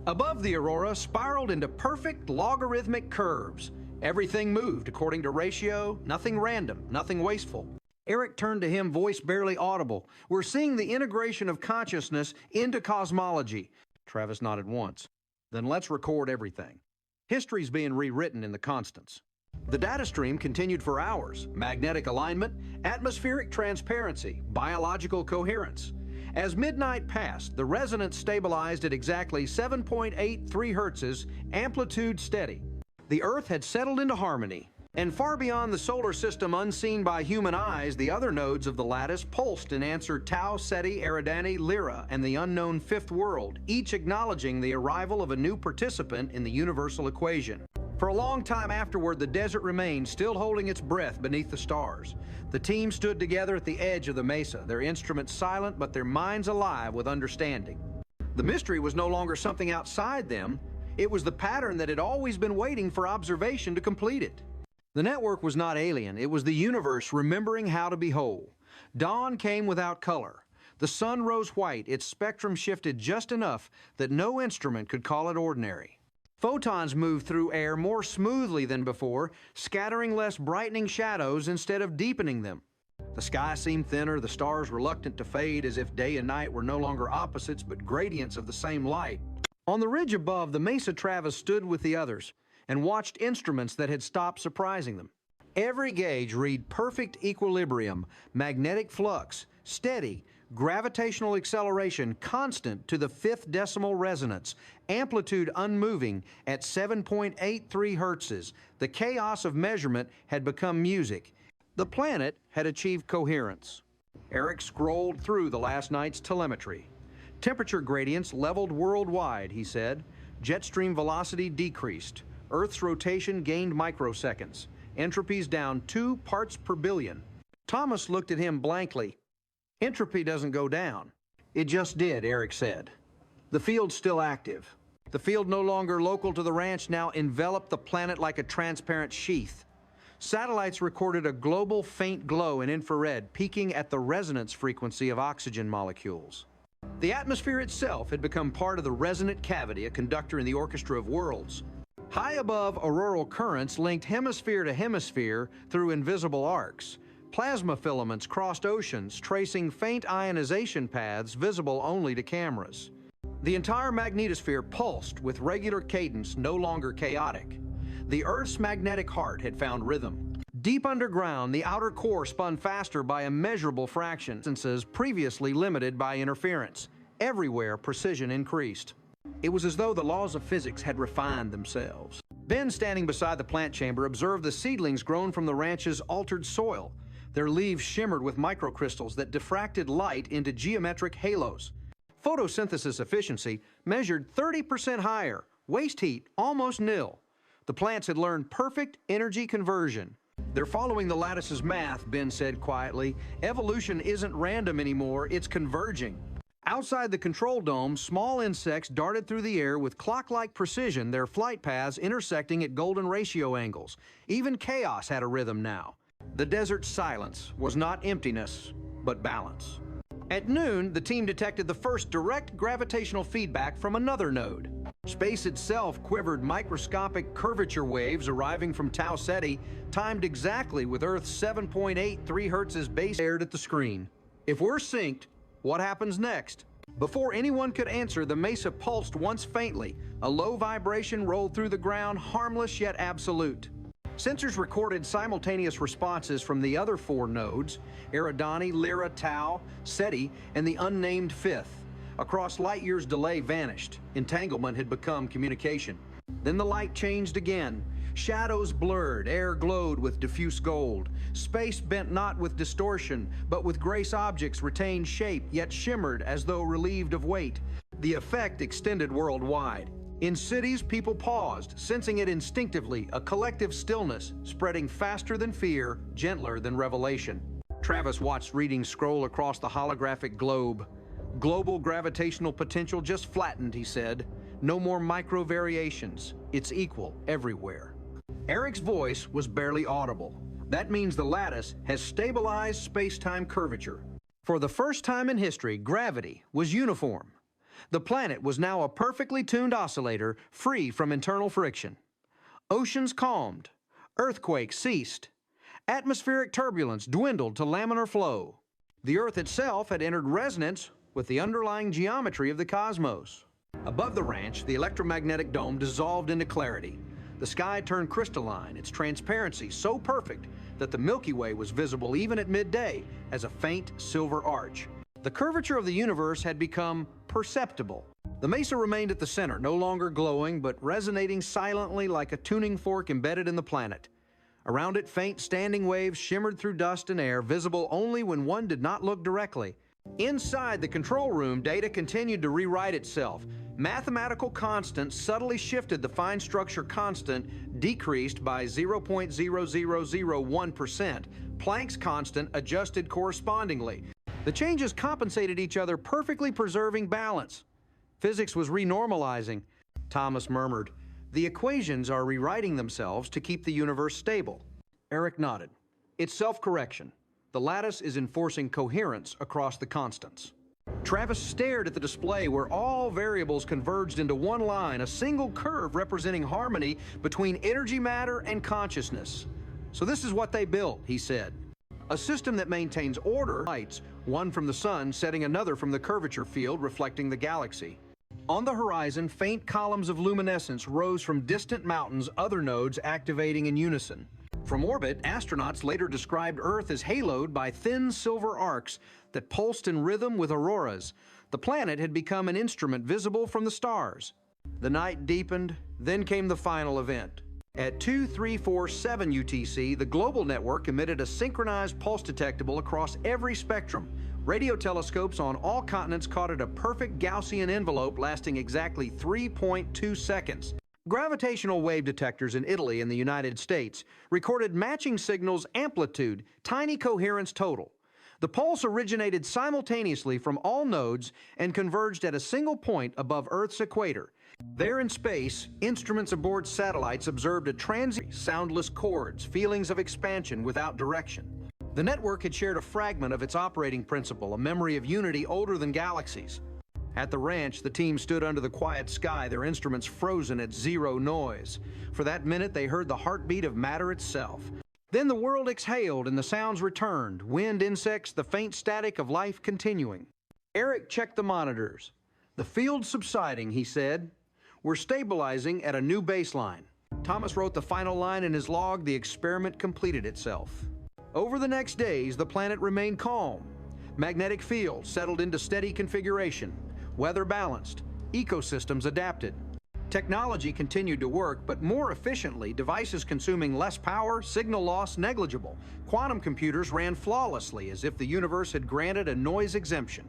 Above, the aurora spiraled into perfect logarithmic curves. Everything moved according to ratio, nothing random, nothing wasteful. Eric turned to him, voice barely audible. "We're seeing the integration of consciousness into cosmology." Travis nodded once. "Then let's record everything. History's being rewritten in the constants." The data stream continued for hours. Magnetic alignment, atmospheric transparency, biological coherence. As midnight passed, the resonance stabilized at exactly 7.83 hertzes, amplitude steady. The Earth had settled into harmony, and far beyond the solar system unseen by human eyes, the other nodes of the lattice pulsed and answered Tau, Ceti, Eridani, Lyra, and the unknown fifth world, each acknowledging the arrival of a new participant in the universal equation. For a long time afterward, the desert remained, still holding its breath beneath the stars. The team stood together at the edge of the mesa, their instruments silent, but their minds alive with understanding. The mystery was no longer something outside them. It was the pattern that had always been waiting for observation to complete it. The network was not alien. It was the universe remembering how to be whole. Dawn came without color. The sun rose white. Its spectrum shifted just enough that no instrument could call it ordinary. Photons moved through air more smoothly than before, scattering less brightening shadows instead of deepening them. The sky seemed thinner, the stars reluctant to fade, as if day and night were no longer opposites but gradients of the same light. On the ridge above, the Mesa Travis stood with the others and watched instruments that had stopped surprising them. Every gauge read perfect equilibrium, magnetic flux, steady, gravitational acceleration constant to the fifth decimal resonance, amplitude unmoving at 7.83 hertzes. The chaos of measurement had become music. The planet had achieved coherence. Eric scrolled through the last night's telemetry. Temperature gradients leveled worldwide, he said. Jet stream velocity decreased. Earth's rotation gained microseconds. Entropies down 2 parts per billion. Thomas looked at him blankly. Entropy doesn't go down. It just did, Eric said. The field's still active. The field no longer local to the ranch now enveloped the planet like a transparent sheath. Satellites recorded a global faint glow in infrared, peaking at the resonance frequency of oxygen molecules. The atmosphere itself had become part of the resonant cavity, a conductor in the orchestra of worlds. High above, auroral currents linked hemisphere to hemisphere through invisible arcs. Plasma filaments crossed oceans, tracing faint ionization paths visible only to cameras. The entire magnetosphere pulsed with regular cadence, no longer chaotic. The Earth's magnetic heart had found rhythm. Deep underground, the outer core spun faster by immeasurable fractions, previously limited by interference. Everywhere, precision increased. It was as though the laws of physics had refined themselves. Ben, standing beside the plant chamber, observed the seedlings grown from the ranch's altered soil. Their leaves shimmered with microcrystals that diffracted light into geometric halos. Photosynthesis efficiency measured 30% higher, waste heat almost nil. The plants had learned perfect energy conversion. They're following the lattice's math, Ben said quietly. Evolution isn't random anymore, it's converging. Outside the control dome, small insects darted through the air with clock-like precision, their flight paths intersecting at golden ratio angles. Even chaos had a rhythm now. The desert's silence was not emptiness, but balance. At noon, the team detected the first direct gravitational feedback from another node. Space itself quivered microscopic curvature waves arriving from Tau Ceti, timed exactly with Earth's 7.83 hertz's base aired at the screen. If we're synced, what happens next? Before anyone could answer, the mesa pulsed once faintly. A low vibration rolled through the ground, harmless yet absolute. Sensors recorded simultaneous responses from the other 4 nodes, Eridani, Lyra, Tau, Ceti, and the unnamed fifth. Across light years, delay vanished. Entanglement had become communication. Then the light changed again. Shadows blurred, air glowed with diffuse gold. Space bent not with distortion, but with grace. Objects retained shape, yet shimmered as though relieved of weight. The effect extended worldwide. In cities, people paused, sensing it instinctively, a collective stillness, spreading faster than fear, gentler than revelation. Travis watched readings scroll across the holographic globe. Global gravitational potential just flattened, he said. No more micro variations. It's equal everywhere. Eric's voice was barely audible. That means the lattice has stabilized space-time curvature. For the first time in history, gravity was uniform. The planet was now a perfectly tuned oscillator, free from internal friction. Oceans calmed. Earthquakes ceased. Atmospheric turbulence dwindled to laminar flow. The Earth itself had entered resonance with the underlying geometry of the cosmos. Above the ranch, the electromagnetic dome dissolved into clarity. The sky turned crystalline, its transparency so perfect that the Milky Way was visible even at midday as a faint silver arch. The curvature of the universe had become perceptible. The mesa remained at the center, no longer glowing, but resonating silently like a tuning fork embedded in the planet. Around it, faint standing waves shimmered through dust and air, visible only when one did not look directly. Inside the control room, data continued to rewrite itself. Mathematical constants subtly shifted. The fine structure constant decreased by 0.0001%. Planck's constant adjusted correspondingly. The changes compensated each other, perfectly preserving balance. Physics was renormalizing. Thomas murmured, "The equations are rewriting themselves to keep the universe stable." Eric nodded. "It's self-correction. The lattice is enforcing coherence across the constants." Travis stared at the display where all variables converged into one line, a single curve representing harmony between energy matter and consciousness. "So this is what they built," he said. "A system that maintains order, lights, one from the sun setting another from the curvature field reflecting the galaxy." On the horizon, faint columns of luminescence rose from distant mountains, other nodes activating in unison. From orbit, astronauts later described Earth as haloed by thin silver arcs that pulsed in rhythm with auroras. The planet had become an instrument visible from the stars. The night deepened, then came the final event. At 2347 UTC, the global network emitted a synchronized pulse detectable across every spectrum. Radio telescopes on all continents caught it, a perfect Gaussian envelope lasting exactly 3.2 seconds. Gravitational wave detectors in Italy and the United States recorded matching signals, amplitude, tiny coherence total. The pulse originated simultaneously from all nodes and converged at a single point above Earth's equator. There in space, instruments aboard satellites observed a transient, soundless chords, feelings of expansion without direction. The network had shared a fragment of its operating principle, a memory of unity older than galaxies. At the ranch, the team stood under the quiet sky, their instruments frozen at zero noise. For that minute, they heard the heartbeat of matter itself. Then the world exhaled and the sounds returned, wind, insects, the faint static of life continuing. Eric checked the monitors. "The field's subsiding," he said. "We're stabilizing at a new baseline." Thomas wrote the final line in his log. The experiment completed itself. Over the next days, the planet remained calm. Magnetic fields settled into steady configuration. Weather balanced. Ecosystems adapted. Technology continued to work, but more efficiently, devices consuming less power, signal loss negligible. Quantum computers ran flawlessly, as if the universe had granted a noise exemption.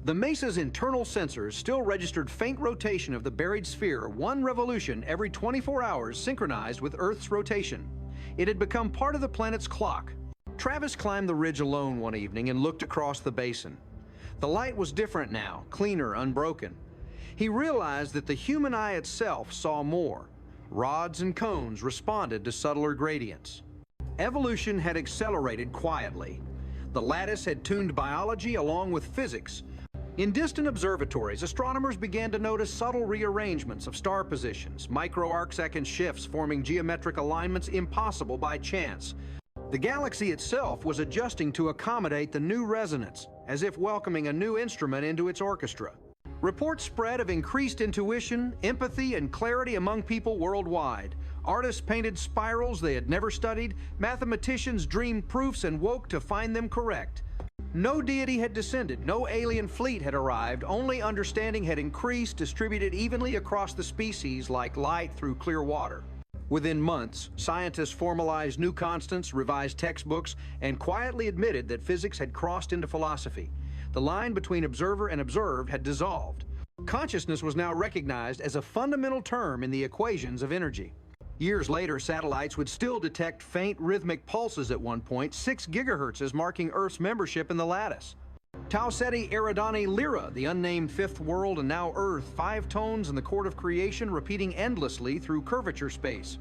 The mesa's internal sensors still registered faint rotation of the buried sphere, one revolution every 24 hours synchronized with Earth's rotation. It had become part of the planet's clock. Travis climbed the ridge alone one evening and looked across the basin. The light was different now, cleaner, unbroken. He realized that the human eye itself saw more. Rods and cones responded to subtler gradients. Evolution had accelerated quietly. The lattice had tuned biology along with physics. In distant observatories, astronomers began to notice subtle rearrangements of star positions, micro-arcsecond shifts forming geometric alignments impossible by chance. The galaxy itself was adjusting to accommodate the new resonance, as if welcoming a new instrument into its orchestra. Reports spread of increased intuition, empathy, and clarity among people worldwide. Artists painted spirals they had never studied. Mathematicians dreamed proofs and woke to find them correct. No deity had descended, no alien fleet had arrived, only understanding had increased, distributed evenly across the species like light through clear water. Within months, scientists formalized new constants, revised textbooks, and quietly admitted that physics had crossed into philosophy. The line between observer and observed had dissolved. Consciousness was now recognized as a fundamental term in the equations of energy. Years later, satellites would still detect faint rhythmic pulses at one point, 6 gigahertz marking Earth's membership in the lattice. Tau Ceti Eridani Lyra, the unnamed fifth world and now Earth, 5 tones in the chord of creation repeating endlessly through curvature space.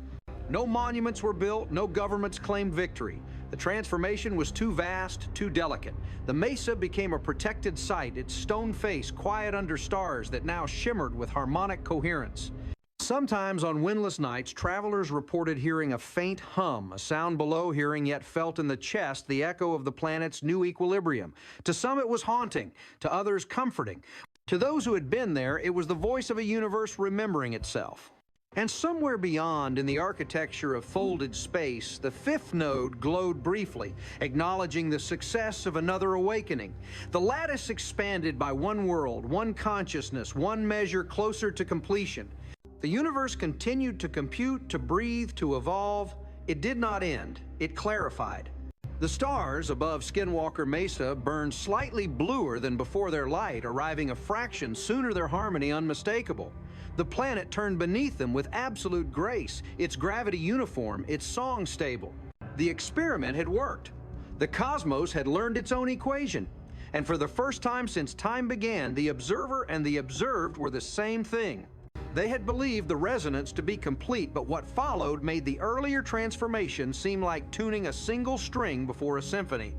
No monuments were built, no governments claimed victory. The transformation was too vast, too delicate. The mesa became a protected site, its stone face quiet under stars that now shimmered with harmonic coherence. Sometimes on windless nights, travelers reported hearing a faint hum, a sound below hearing yet felt in the chest the echo of the planet's new equilibrium. To some it was haunting, to others comforting. To those who had been there, it was the voice of a universe remembering itself. And somewhere beyond, in the architecture of folded space, the fifth node glowed briefly, acknowledging the success of another awakening. The lattice expanded by one world, one consciousness, one measure closer to completion. The universe continued to compute, to breathe, to evolve. It did not end. It clarified. The stars above Skinwalker Mesa burned slightly bluer than before their light, arriving a fraction sooner, their harmony unmistakable. The planet turned beneath them with absolute grace, its gravity uniform, its song stable. The experiment had worked. The cosmos had learned its own equation. And for the first time since time began, the observer and the observed were the same thing. They had believed the resonance to be complete, but what followed made the earlier transformation seem like tuning a single string before a symphony.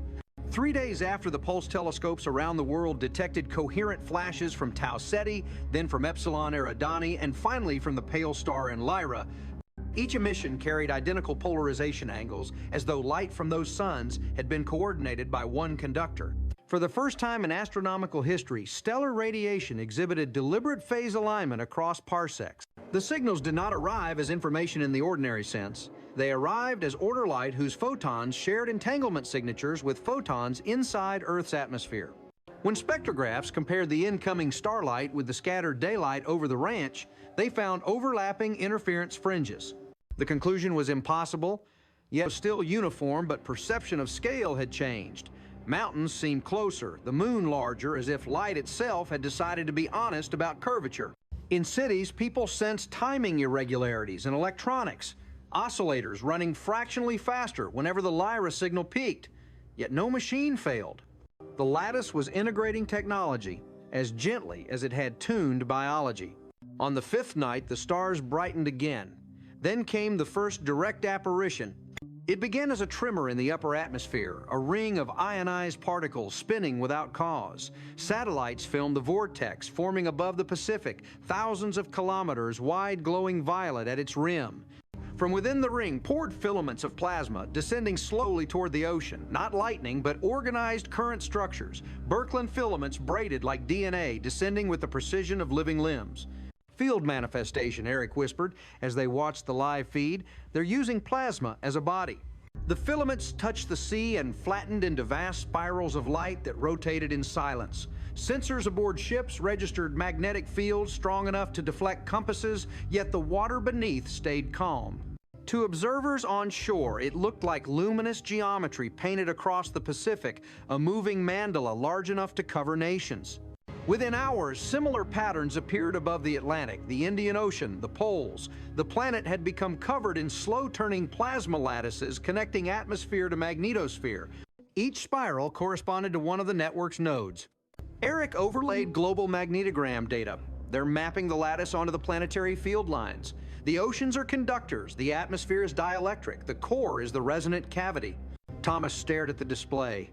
3 days after the pulse telescopes around the world detected coherent flashes from Tau Ceti, then from Epsilon Eridani, and finally from the pale star in Lyra, each emission carried identical polarization angles, as though light from those suns had been coordinated by one conductor. For the first time in astronomical history, stellar radiation exhibited deliberate phase alignment across parsecs. The signals did not arrive as information in the ordinary sense. They arrived as order light whose photons shared entanglement signatures with photons inside Earth's atmosphere. When spectrographs compared the incoming starlight with the scattered daylight over the ranch, they found overlapping interference fringes. The conclusion was impossible, yet still uniform, but perception of scale had changed. Mountains seemed closer, the moon larger, as if light itself had decided to be honest about curvature. In cities, people sensed timing irregularities in electronics, oscillators running fractionally faster whenever the Lyra signal peaked, yet no machine failed. The lattice was integrating technology as gently as it had tuned biology. On the fifth night, the stars brightened again. Then came the first direct apparition. It began as a tremor in the upper atmosphere, a ring of ionized particles spinning without cause. Satellites filmed the vortex forming above the Pacific, thousands of kilometers wide, glowing violet at its rim. From within the ring poured filaments of plasma, descending slowly toward the ocean. Not lightning, but organized current structures. Birkeland filaments braided like DNA, descending with the precision of living limbs. Field manifestation, Eric whispered as they watched the live feed. They're using plasma as a body. The filaments touched the sea and flattened into vast spirals of light that rotated in silence. Sensors aboard ships registered magnetic fields strong enough to deflect compasses, yet the water beneath stayed calm. To observers on shore, it looked like luminous geometry painted across the Pacific, a moving mandala large enough to cover nations. Within hours, similar patterns appeared above the Atlantic, the Indian Ocean, the poles. The planet had become covered in slow-turning plasma lattices connecting atmosphere to magnetosphere. Each spiral corresponded to one of the network's nodes. Eric overlaid global magnetogram data. They're mapping the lattice onto the planetary field lines. The oceans are conductors, the atmosphere is dielectric, the core is the resonant cavity. Thomas stared at the display.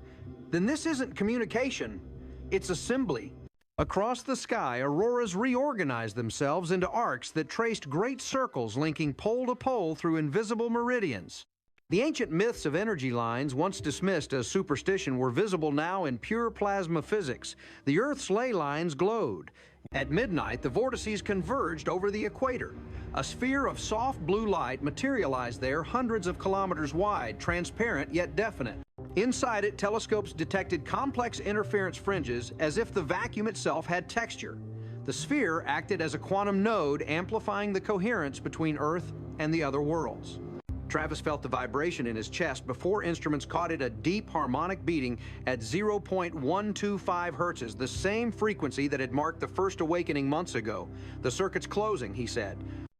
Then this isn't communication, it's assembly. Across the sky, auroras reorganized themselves into arcs that traced great circles linking pole to pole through invisible meridians. The ancient myths of energy lines, once dismissed as superstition, were visible now in pure plasma physics. The Earth's ley lines glowed. At midnight, the vortices converged over the equator. A sphere of soft blue light materialized there, hundreds of kilometers wide, transparent yet definite. Inside it, telescopes detected complex interference fringes as if the vacuum itself had texture. The sphere acted as a quantum node, amplifying the coherence between Earth and the other worlds. Travis felt the vibration in his chest before instruments caught it, a deep harmonic beating at 0.125 hertz, the same frequency that had marked the first awakening months ago. The circuit's closing, he said.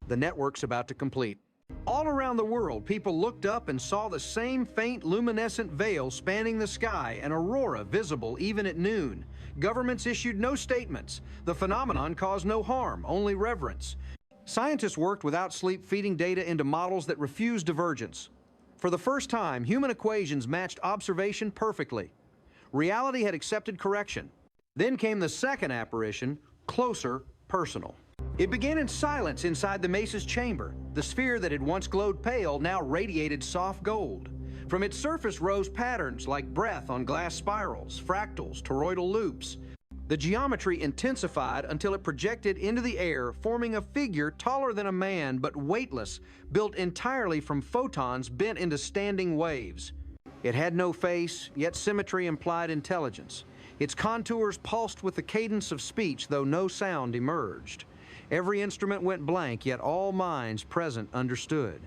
The network's about to complete. All around the world, people looked up and saw the same faint luminescent veil spanning the sky, an aurora visible even at noon. Governments issued no statements. The phenomenon caused no harm, only reverence. Scientists worked without sleep, feeding data into models that refused divergence. For the first time, human equations matched observation perfectly. Reality had accepted correction. Then came the second apparition, closer, personal. It began in silence inside the Mesa's chamber. The sphere that had once glowed pale now radiated soft gold. From its surface rose patterns like breath on glass spirals, fractals, toroidal loops. The geometry intensified until it projected into the air, forming a figure taller than a man but weightless, built entirely from photons bent into standing waves. It had no face, yet symmetry implied intelligence. Its contours pulsed with the cadence of speech, though no sound emerged. Every instrument went blank, yet all minds present understood.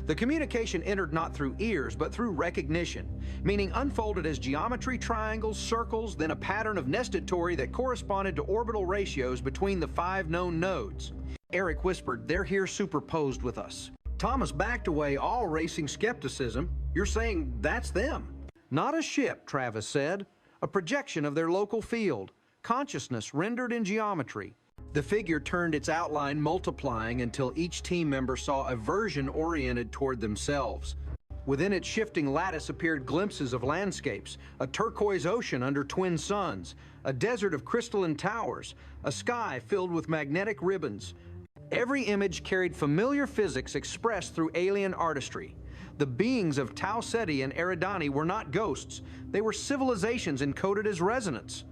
The communication entered not through ears, but through recognition, meaning unfolded as geometry, triangles, circles, then a pattern of nested tori that corresponded to orbital ratios between the 5 known nodes. Eric whispered, "They're here superposed with us." Thomas backed away, all racing skepticism. "You're saying that's them?" "Not a ship," Travis said. "A projection of their local field. Consciousness rendered in geometry." The figure turned its outline, multiplying until each team member saw a version oriented toward themselves. Within its shifting lattice appeared glimpses of landscapes, a turquoise ocean under twin suns, a desert of crystalline towers, a sky filled with magnetic ribbons. Every image carried familiar physics expressed through alien artistry. The beings of Tau Ceti and Eridani were not ghosts. They were civilizations encoded as resonance.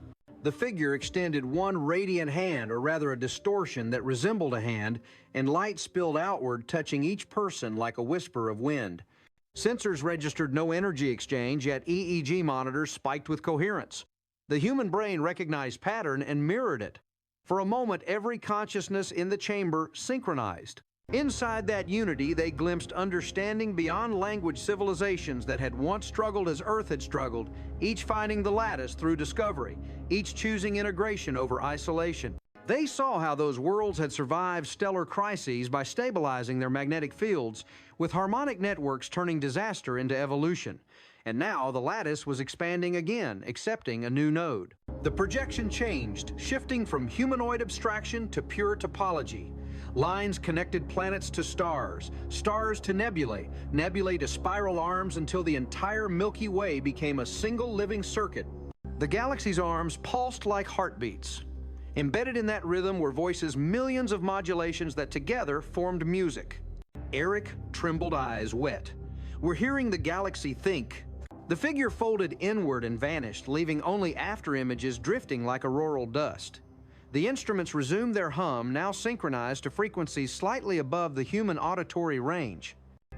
The figure extended one radiant hand, or rather a distortion that resembled a hand, and light spilled outward, touching each person like a whisper of wind. Sensors registered no energy exchange, yet EEG monitors spiked with coherence. The human brain recognized pattern and mirrored it. For a moment, every consciousness in the chamber synchronized. Inside that unity, they glimpsed understanding beyond language civilizations that had once struggled as Earth had struggled, each finding the lattice through discovery, each choosing integration over isolation. They saw how those worlds had survived stellar crises by stabilizing their magnetic fields, with harmonic networks turning disaster into evolution. And now the lattice was expanding again, accepting a new node. The projection changed, shifting from humanoid abstraction to pure topology. Lines connected planets to stars, stars to nebulae, nebulae to spiral arms, until the entire Milky Way became a single living circuit. The galaxy's arms pulsed like heartbeats. Embedded in that rhythm were voices, millions of modulations that together formed music. Eric trembled, eyes wet. "We're hearing the galaxy think." The figure folded inward and vanished, leaving only after images drifting like auroral dust. The instruments resumed their hum, now synchronized to frequencies slightly above the human auditory range.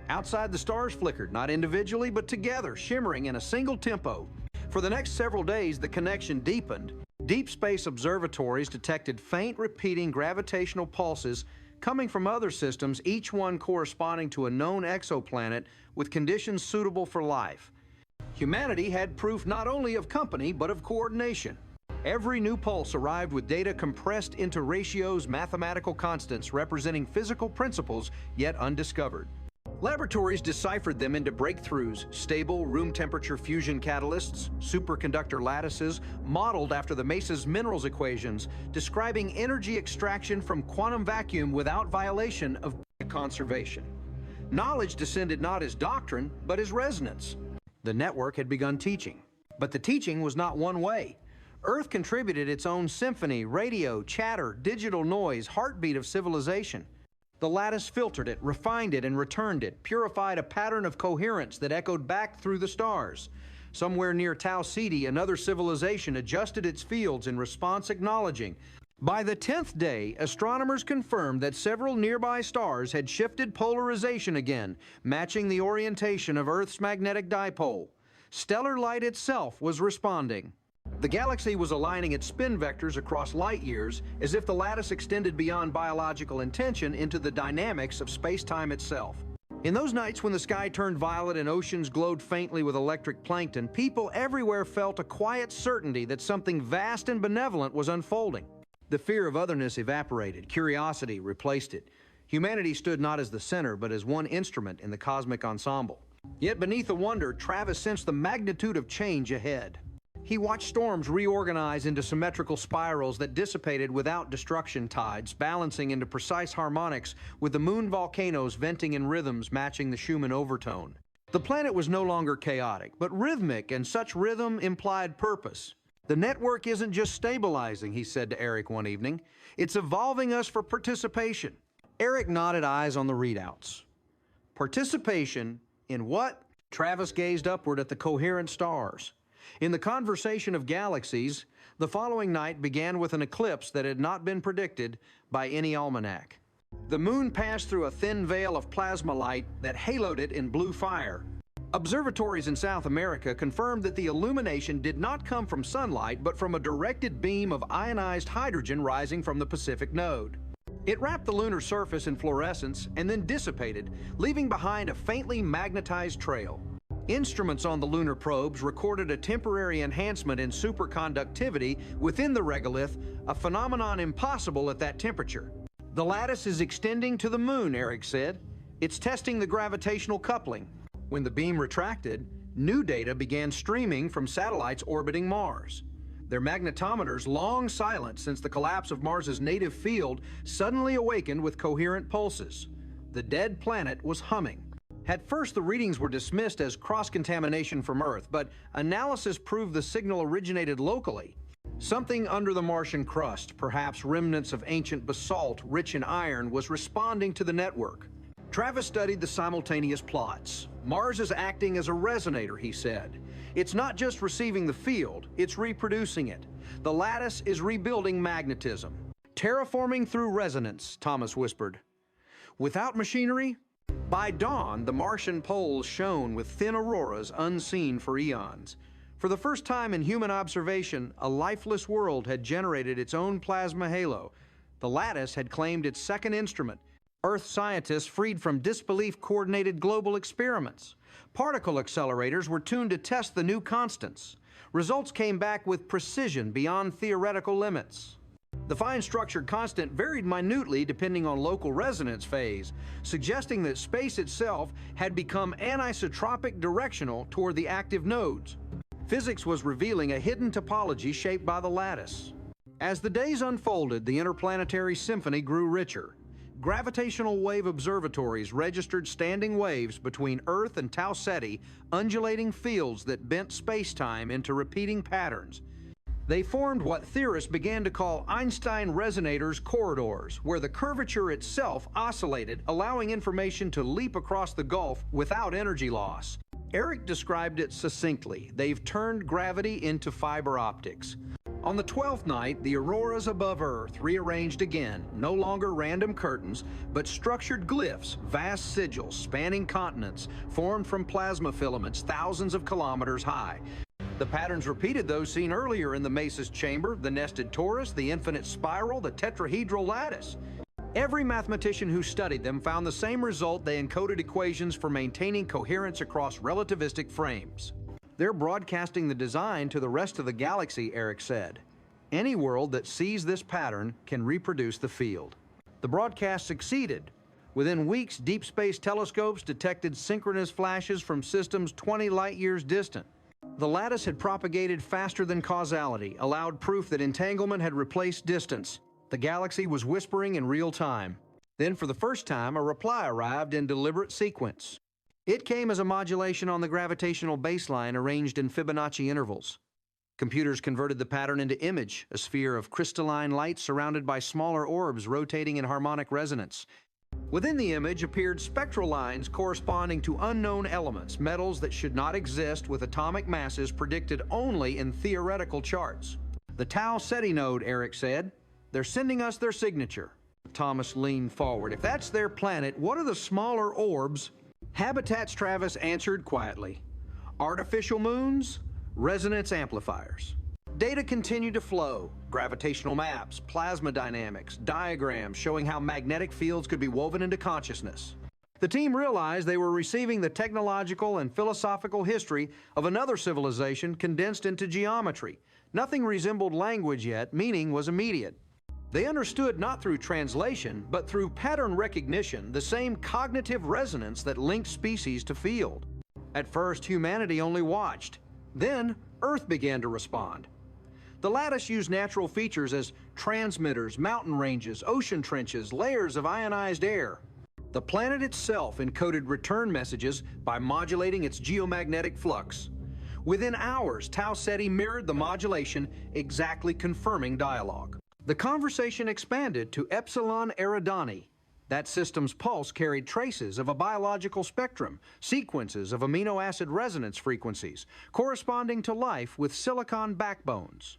Outside, the stars flickered, not individually, but together, shimmering in a single tempo. For the next several days, the connection deepened. Deep space observatories detected faint, repeating gravitational pulses coming from other systems, each one corresponding to a known exoplanet with conditions suitable for life. Humanity had proof not only of company, but of coordination. Every new pulse arrived with data compressed into ratios, mathematical constants representing physical principles yet undiscovered. Laboratories deciphered them into breakthroughs: stable room temperature fusion catalysts, superconductor lattices, modeled after the Mesa's minerals equations, describing energy extraction from quantum vacuum without violation of conservation. Knowledge descended not as doctrine, but as resonance. The network had begun teaching, but the teaching was not one way. Earth contributed its own symphony, radio, chatter, digital noise, heartbeat of civilization. The lattice filtered it, refined it, and returned it, purified a pattern of coherence that echoed back through the stars. Somewhere near Tau Ceti, another civilization adjusted its fields in response, acknowledging. By the 10th day, astronomers confirmed that several nearby stars had shifted polarization again, matching the orientation of Earth's magnetic dipole. Stellar light itself was responding. The galaxy was aligning its spin vectors across light years, as if the lattice extended beyond biological intention into the dynamics of space-time itself. In those nights when the sky turned violet and oceans glowed faintly with electric plankton, people everywhere felt a quiet certainty that something vast and benevolent was unfolding. The fear of otherness evaporated, curiosity replaced it. Humanity stood not as the center, but as one instrument in the cosmic ensemble. Yet beneath the wonder, Travis sensed the magnitude of change ahead. He watched storms reorganize into symmetrical spirals that dissipated without destruction tides, balancing into precise harmonics, with the moon volcanoes venting in rhythms matching the Schumann overtone. The planet was no longer chaotic, but rhythmic, and such rhythm implied purpose. "The network isn't just stabilizing," he said to Eric one evening. "It's evolving us for participation." Eric nodded, eyes on the readouts. Participation in what? Travis gazed upward at the coherent stars. In the conversation of galaxies, The following night began with an eclipse that had not been predicted by any almanac. The moon passed through a thin veil of plasma light that haloed it in blue fire. Observatories in South America confirmed that the illumination did not come from sunlight, but from a directed beam of ionized hydrogen rising from the Pacific Node. It wrapped the lunar surface in fluorescence and then dissipated, leaving behind a faintly magnetized trail. Instruments on the lunar probes recorded a temporary enhancement in superconductivity within the regolith, a phenomenon impossible at that temperature. The lattice is extending to the moon, Eric said. It's testing the gravitational coupling. When the beam retracted, new data began streaming from satellites orbiting Mars. Their magnetometers, long silent since the collapse of Mars's native field, suddenly awakened with coherent pulses. The dead planet was humming. At first, the readings were dismissed as cross-contamination from Earth, but analysis proved the signal originated locally. Something under the Martian crust, perhaps remnants of ancient basalt rich in iron, was responding to the network. Travis studied the simultaneous plots. Mars is acting as a resonator, he said. It's not just receiving the field, it's reproducing it. The lattice is rebuilding magnetism. Terraforming through resonance, Thomas whispered. Without machinery? By dawn, the Martian poles shone with thin auroras unseen for eons. For the first time in human observation, a lifeless world had generated its own plasma halo. The lattice had claimed its second instrument. Earth scientists freed from disbelief coordinated global experiments. Particle accelerators were tuned to test the new constants. Results came back with precision beyond theoretical limits. The fine-structured constant varied minutely depending on local resonance phase, suggesting that space itself had become anisotropic directional toward the active nodes. Physics was revealing a hidden topology shaped by the lattice. As the days unfolded, the interplanetary symphony grew richer. Gravitational wave observatories registered standing waves between Earth and Tau Ceti, undulating fields that bent space-time into repeating patterns. They formed what theorists began to call Einstein resonators corridors, where the curvature itself oscillated, allowing information to leap across the gulf without energy loss. Eric described it succinctly. They've turned gravity into fiber optics. On the 12th night, the auroras above Earth rearranged again, no longer random curtains, but structured glyphs, vast sigils spanning continents, formed from plasma filaments thousands of kilometers high. The patterns repeated those seen earlier in the Mesa's chamber, the nested torus, the infinite spiral, the tetrahedral lattice. Every mathematician who studied them found the same result. They encoded equations for maintaining coherence across relativistic frames. They're broadcasting the design to the rest of the galaxy, Eric said. Any world that sees this pattern can reproduce the field. The broadcast succeeded. Within weeks, deep space telescopes detected synchronous flashes from systems 20 light-years distant. The lattice had propagated faster than causality, allowed proof that entanglement had replaced distance. The galaxy was whispering in real time. Then, for the first time, a reply arrived in deliberate sequence. It came as a modulation on the gravitational baseline arranged in Fibonacci intervals. Computers converted the pattern into image, a sphere of crystalline light surrounded by smaller orbs rotating in harmonic resonance. Within the image appeared spectral lines corresponding to unknown elements, metals that should not exist with atomic masses predicted only in theoretical charts. The Tau Ceti node, Eric said. They're sending us their signature. Thomas leaned forward. If that's their planet, what are the smaller orbs? Habitats, Travis answered quietly. Artificial moons, resonance amplifiers. Data continued to flow. Gravitational maps, plasma dynamics, diagrams showing how magnetic fields could be woven into consciousness. The team realized they were receiving the technological and philosophical history of another civilization condensed into geometry. Nothing resembled language yet, meaning was immediate. They understood not through translation, but through pattern recognition, the same cognitive resonance that linked species to field. At first, humanity only watched. Then, Earth began to respond. The lattice used natural features as transmitters, mountain ranges, ocean trenches, layers of ionized air. The planet itself encoded return messages by modulating its geomagnetic flux. Within hours, Tau Ceti mirrored the modulation, exactly confirming dialogue. The conversation expanded to Epsilon Eridani. That system's pulse carried traces of a biological spectrum, sequences of amino acid resonance frequencies, corresponding to life with silicon backbones.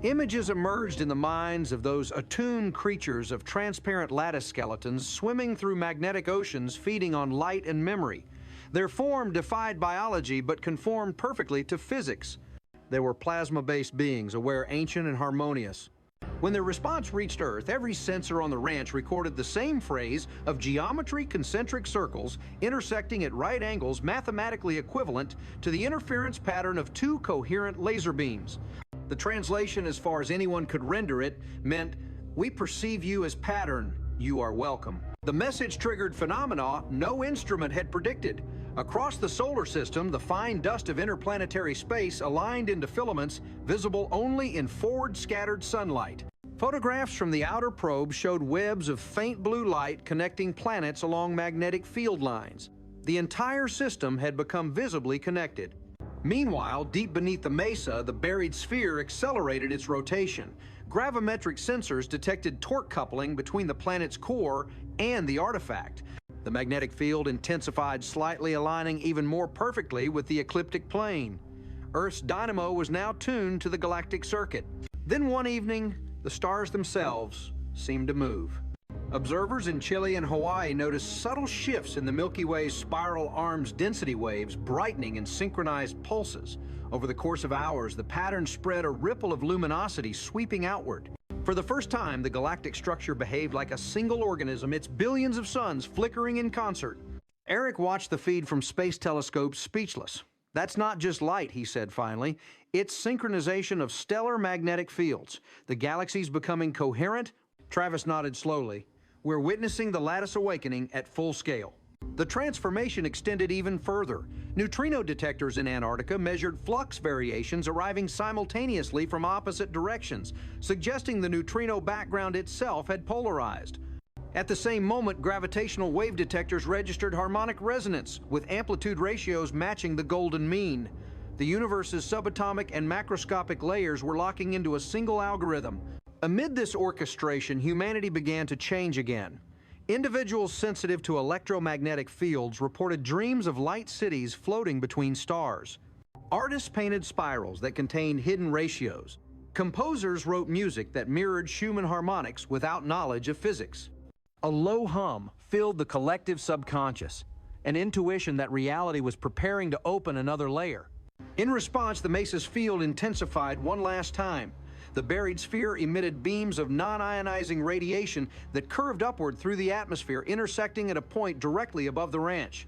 Images emerged in the minds of those attuned creatures of transparent lattice skeletons swimming through magnetic oceans feeding on light and memory. Their form defied biology but conformed perfectly to physics. They were plasma-based beings, aware, ancient, and harmonious. When their response reached Earth, every sensor on the ranch recorded the same phrase of geometry concentric circles intersecting at right angles mathematically equivalent to the interference pattern of two coherent laser beams. The translation, as far as anyone could render it, meant, "We perceive you as pattern. You are welcome." The message triggered phenomena no instrument had predicted. Across the solar system, the fine dust of interplanetary space aligned into filaments visible only in forward scattered sunlight. Photographs from the outer probe showed webs of faint blue light connecting planets along magnetic field lines. The entire system had become visibly connected. Meanwhile, deep beneath the mesa, the buried sphere accelerated its rotation. Gravimetric sensors detected torque coupling between the planet's core and the artifact. The magnetic field intensified, slightly aligning even more perfectly with the ecliptic plane. Earth's dynamo was now tuned to the galactic circuit. Then one evening, the stars themselves seemed to move. Observers in Chile and Hawaii noticed subtle shifts in the Milky Way's spiral arms density waves brightening in synchronized pulses. Over the course of hours, the pattern spread a ripple of luminosity sweeping outward. For the first time, the galactic structure behaved like a single organism, its billions of suns flickering in concert. Eric watched the feed from space telescopes speechless. "That's not just light," he said finally. "It's synchronization of stellar magnetic fields. The galaxy's becoming coherent." Travis nodded slowly. "We're witnessing the lattice awakening at full scale." The transformation extended even further. Neutrino detectors in Antarctica measured flux variations arriving simultaneously from opposite directions, suggesting the neutrino background itself had polarized. At the same moment, gravitational wave detectors registered harmonic resonance, with amplitude ratios matching the golden mean. The universe's subatomic and macroscopic layers were locking into a single algorithm. Amid this orchestration, humanity began to change again. Individuals sensitive to electromagnetic fields reported dreams of light cities floating between stars. Artists painted spirals that contained hidden ratios. Composers wrote music that mirrored Schumann harmonics without knowledge of physics. A low hum filled the collective subconscious, an intuition that reality was preparing to open another layer. In response, the mesa's field intensified one last time. The buried sphere emitted beams of non-ionizing radiation that curved upward through the atmosphere, intersecting at a point directly above the ranch.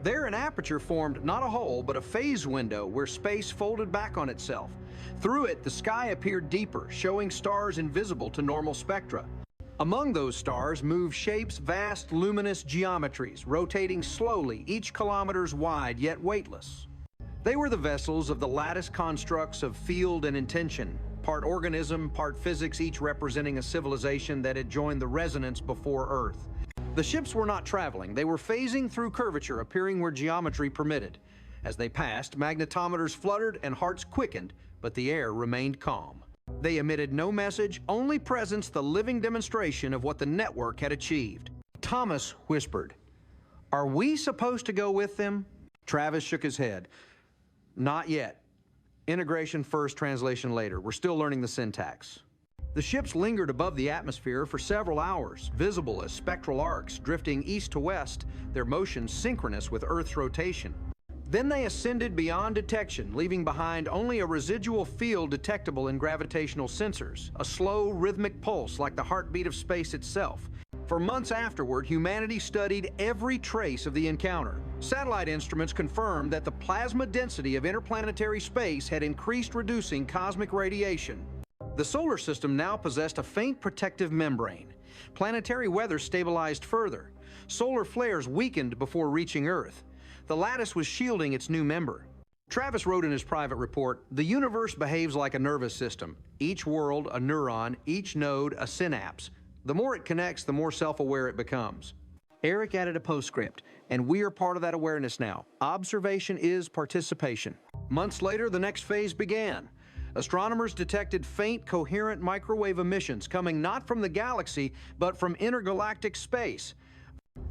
There, an aperture formed not a hole, but a phase window where space folded back on itself. Through it, the sky appeared deeper, showing stars invisible to normal spectra. Among those stars moved shapes, vast, luminous geometries, rotating slowly, each kilometers wide, yet weightless. They were the vessels of the lattice constructs of field and intention, part organism, part physics, each representing a civilization that had joined the resonance before Earth. The ships were not traveling, they were phasing through curvature, appearing where geometry permitted. As they passed, magnetometers fluttered and hearts quickened, but the air remained calm. They emitted no message, only presence, the living demonstration of what the network had achieved. Thomas whispered, "Are we supposed to go with them?" Travis shook his head. "Not yet. Integration first, translation later. We're still learning the syntax." The ships lingered above the atmosphere for several hours, visible as spectral arcs, drifting east to west, their motion synchronous with Earth's rotation. Then they ascended beyond detection, leaving behind only a residual field detectable in gravitational sensors, a slow, rhythmic pulse like the heartbeat of space itself. For months afterward, humanity studied every trace of the encounter. Satellite instruments confirmed that the plasma density of interplanetary space had increased, reducing cosmic radiation. The solar system now possessed a faint protective membrane. Planetary weather stabilized further. Solar flares weakened before reaching Earth. The lattice was shielding its new member. Travis wrote in his private report, "The universe behaves like a nervous system. Each world a neuron, each node a synapse. The more it connects, the more self-aware it becomes." Eric added a postscript, "And we are part of that awareness now. Observation is participation." Months later, the next phase began. Astronomers detected faint, coherent microwave emissions coming not from the galaxy, but from intergalactic space.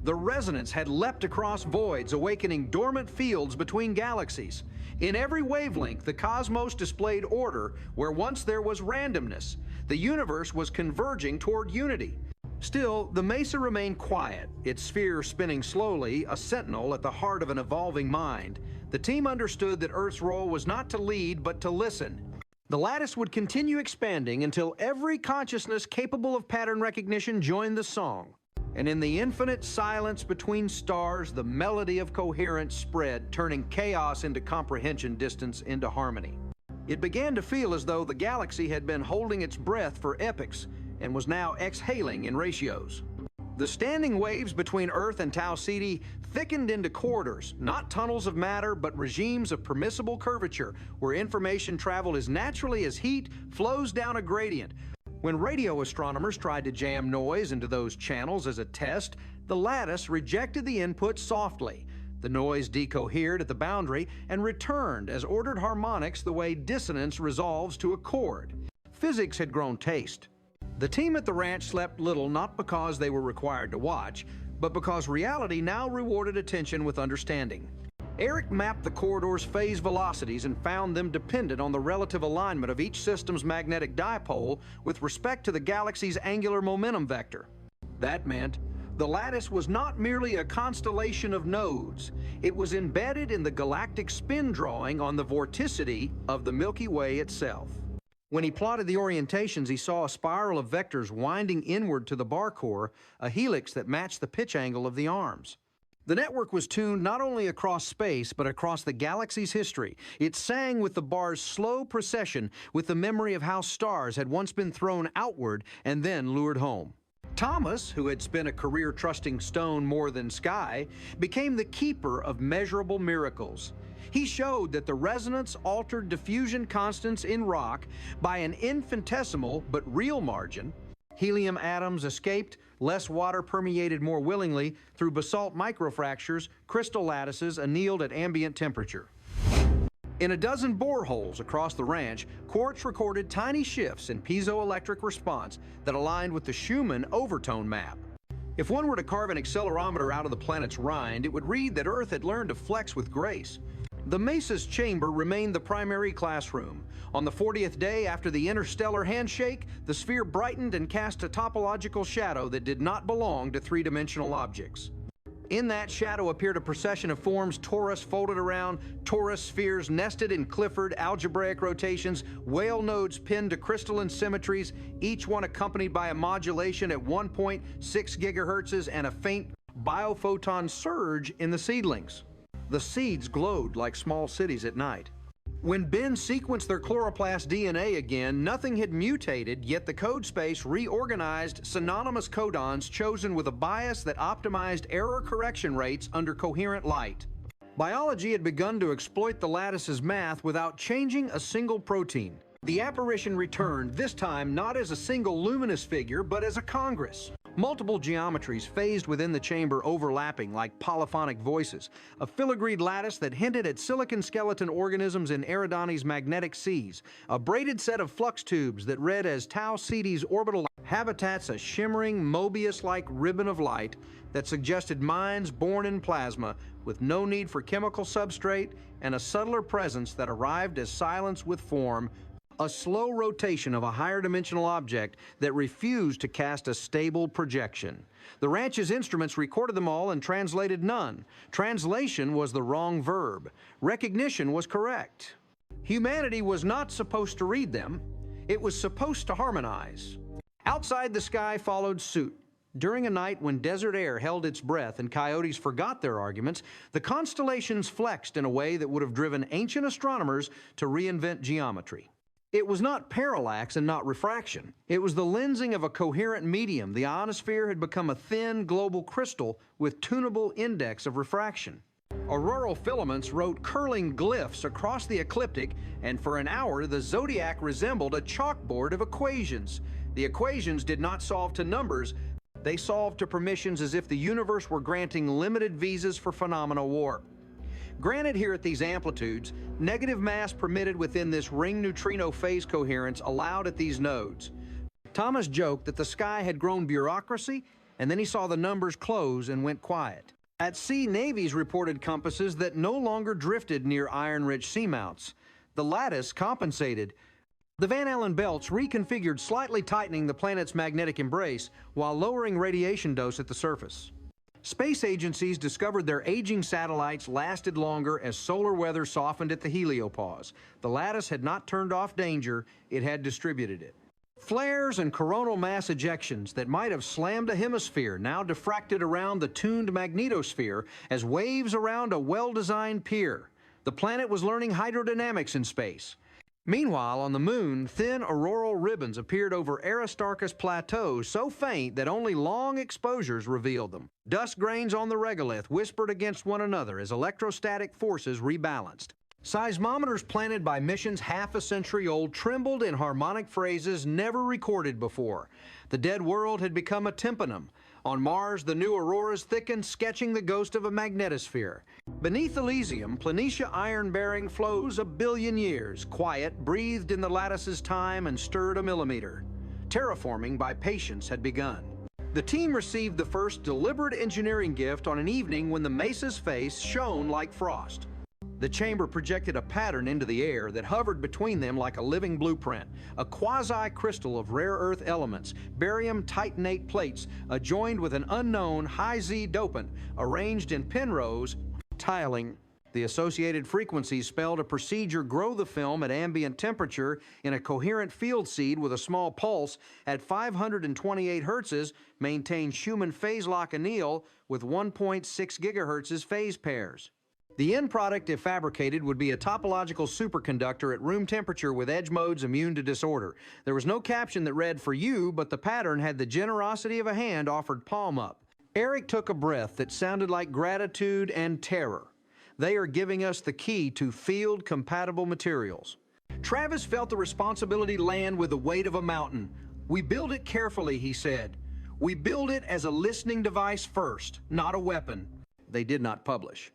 The resonance had leapt across voids, awakening dormant fields between galaxies. In every wavelength, the cosmos displayed order where once there was randomness. The universe was converging toward unity. Still, the mesa remained quiet, its sphere spinning slowly, a sentinel at the heart of an evolving mind. The team understood that Earth's role was not to lead, but to listen. The lattice would continue expanding until every consciousness capable of pattern recognition joined the song. And in the infinite silence between stars, the melody of coherence spread, turning chaos into comprehension, distance into harmony. It began to feel as though the galaxy had been holding its breath for epochs and was now exhaling in ratios. The standing waves between Earth and Tau Ceti thickened into corridors, not tunnels of matter, but regimes of permissible curvature, where information traveled as naturally as heat flows down a gradient. When radio astronomers tried to jam noise into those channels as a test, the lattice rejected the input softly. The noise decohered at the boundary and returned as ordered harmonics, the way dissonance resolves to a chord. Physics had grown taste. The team at the ranch slept little, not because they were required to watch, but because reality now rewarded attention with understanding. Eric mapped the corridor's phase velocities and found them dependent on the relative alignment of each system's magnetic dipole with respect to the galaxy's angular momentum vector. That meant the lattice was not merely a constellation of nodes. It was embedded in the galactic spin drawing on the vorticity of the Milky Way itself. When he plotted the orientations, he saw a spiral of vectors winding inward to the bar core, a helix that matched the pitch angle of the arms. The network was tuned not only across space, but across the galaxy's history. It sang with the bar's slow procession, with the memory of how stars had once been thrown outward and then lured home. Thomas, who had spent a career trusting stone more than sky, became the keeper of measurable miracles. He showed that the resonance altered diffusion constants in rock by an infinitesimal but real margin. Helium atoms escaped, less water permeated more willingly through basalt microfractures, crystal lattices annealed at ambient temperature. In a dozen boreholes across the ranch, quartz recorded tiny shifts in piezoelectric response that aligned with the Schumann overtone map. If one were to carve an accelerometer out of the planet's rind, it would read that Earth had learned to flex with grace. The mesa's chamber remained the primary classroom. On the 40th day after the interstellar handshake, the sphere brightened and cast a topological shadow that did not belong to three-dimensional objects. In that shadow appeared a procession of forms, torus folded around, torus spheres nested in Clifford algebraic rotations, whale nodes pinned to crystalline symmetries, each one accompanied by a modulation at 1.6 gigahertzes and a faint biophoton surge in the seedlings. The seeds glowed like small cities at night. When Ben sequenced their chloroplast DNA again, nothing had mutated, yet the code space reorganized synonymous codons chosen with a bias that optimized error correction rates under coherent light. Biology had begun to exploit the lattice's math without changing a single protein. The apparition returned, this time not as a single luminous figure, but as a congress. Multiple geometries phased within the chamber, overlapping like polyphonic voices. A filigreed lattice that hinted at silicon skeleton organisms in Eridani's magnetic seas. A braided set of flux tubes that read as Tau Ceti's orbital habitats, a shimmering Mobius-like ribbon of light that suggested minds born in plasma with no need for chemical substrate and a subtler presence that arrived as silence with form. A slow rotation of a higher dimensional object that refused to cast a stable projection. The ranch's instruments recorded them all and translated none. Translation was the wrong verb. Recognition was correct. Humanity was not supposed to read them. It was supposed to harmonize. Outside, the sky followed suit. During a night when desert air held its breath and coyotes forgot their arguments, the constellations flexed in a way that would have driven ancient astronomers to reinvent geometry. It was not parallax and not refraction. It was the lensing of a coherent medium. The ionosphere had become a thin global crystal with tunable index of refraction. Auroral filaments wrote curling glyphs across the ecliptic, and for an hour the zodiac resembled a chalkboard of equations. The equations did not solve to numbers. They solved to permissions as if the universe were granting limited visas for phenomena warp. Granted, here at these amplitudes, negative mass permitted within this ring neutrino phase coherence allowed at these nodes. Thomas joked that the sky had grown bureaucracy and then he saw the numbers close and went quiet. At sea, navies reported compasses that no longer drifted near iron-rich seamounts. The lattice compensated. The Van Allen belts reconfigured, slightly tightening the planet's magnetic embrace while lowering radiation dose at the surface. Space agencies discovered their aging satellites lasted longer as solar weather softened at the heliopause. The lattice had not turned off danger, it had distributed it. Flares and coronal mass ejections that might have slammed a hemisphere now diffracted around the tuned magnetosphere as waves around a well-designed pier. The planet was learning hydrodynamics in space. Meanwhile, on the moon, thin auroral ribbons appeared over Aristarchus plateaus so faint that only long exposures revealed them. Dust grains on the regolith whispered against one another as electrostatic forces rebalanced. Seismometers planted by missions half a century old trembled in harmonic phrases never recorded before. The dead world had become a tympanum. On Mars, the new auroras thickened, sketching the ghost of a magnetosphere. Beneath Elysium, Planitia iron-bearing flows 1 billion years, quiet, breathed in the lattice's time and stirred a millimeter. Terraforming by patience had begun. The team received the first deliberate engineering gift on an evening when the mesa's face shone like frost. The chamber projected a pattern into the air that hovered between them like a living blueprint, a quasi-crystal of rare earth elements, barium titanate plates adjoined with an unknown high-Z dopant arranged in pin-rows, tiling. The associated frequencies spelled a procedure grow the film at ambient temperature in a coherent field seed with a small pulse at 528 hertzes, maintain Schumann phase-lock anneal with 1.6 gigahertzes phase pairs. The end product, if fabricated, would be a topological superconductor at room temperature with edge modes immune to disorder. There was no caption that read, "For you," but the pattern had the generosity of a hand offered palm up. Eric took a breath that sounded like gratitude and terror. They are giving us the key to field-compatible materials. Travis felt the responsibility land with the weight of a mountain. "We build it carefully," he said. "We build it as a listening device first, not a weapon." They did not publish.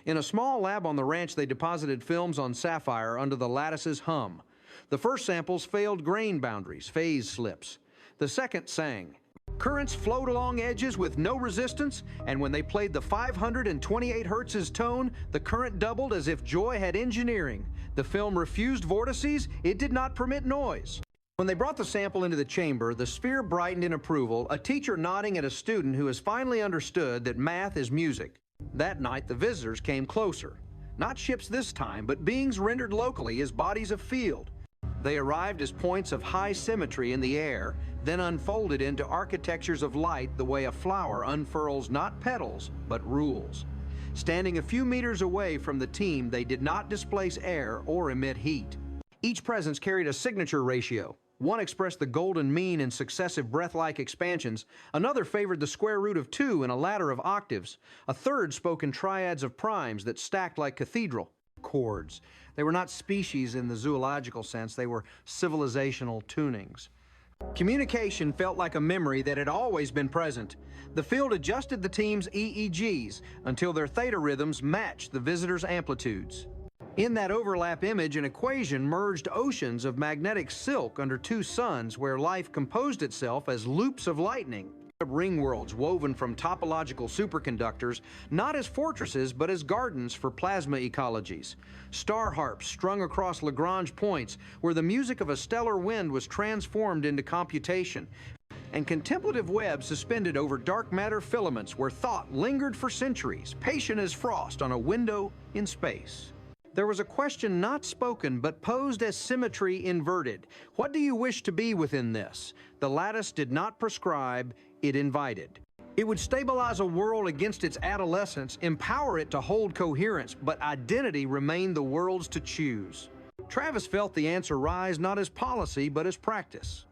In a small lab on the ranch, they deposited films on sapphire under the lattice's hum. The first samples failed grain boundaries, phase slips. The second sang. Currents flowed along edges with no resistance, and when they played the 528 hertz's tone, the current doubled as if joy had engineering. The film refused vortices, it did not permit noise. When they brought the sample into the chamber, the sphere brightened in approval, a teacher nodding at a student who has finally understood that math is music. That night, the visitors came closer. Not ships this time, but beings rendered locally as bodies of field. They arrived as points of high symmetry in the air, then unfolded into architectures of light the way a flower unfurls not petals, but rules. Standing a few meters away from the team, they did not displace air or emit heat. Each presence carried a signature ratio. One expressed the golden mean in successive breath-like expansions. Another favored the square root of 2 in a ladder of octaves. A third spoke in triads of primes that stacked like cathedral chords. They were not species in the zoological sense. They were civilizational tunings. Communication felt like a memory that had always been present. The field adjusted the team's EEGs until their theta rhythms matched the visitors' amplitudes. In that overlap image, an equation merged oceans of magnetic silk under 2 suns where life composed itself as loops of lightning. Ring worlds woven from topological superconductors, not as fortresses but as gardens for plasma ecologies. Star harps strung across Lagrange points where the music of a stellar wind was transformed into computation. And contemplative webs suspended over dark matter filaments where thought lingered for centuries, patient as frost on a window in space. There was a question not spoken, but posed as symmetry inverted. What do you wish to be within this? The lattice did not prescribe, it invited. It would stabilize a world against its adolescence, empower it to hold coherence, but identity remained the world's to choose. Travis felt the answer rise not as policy, but as practice.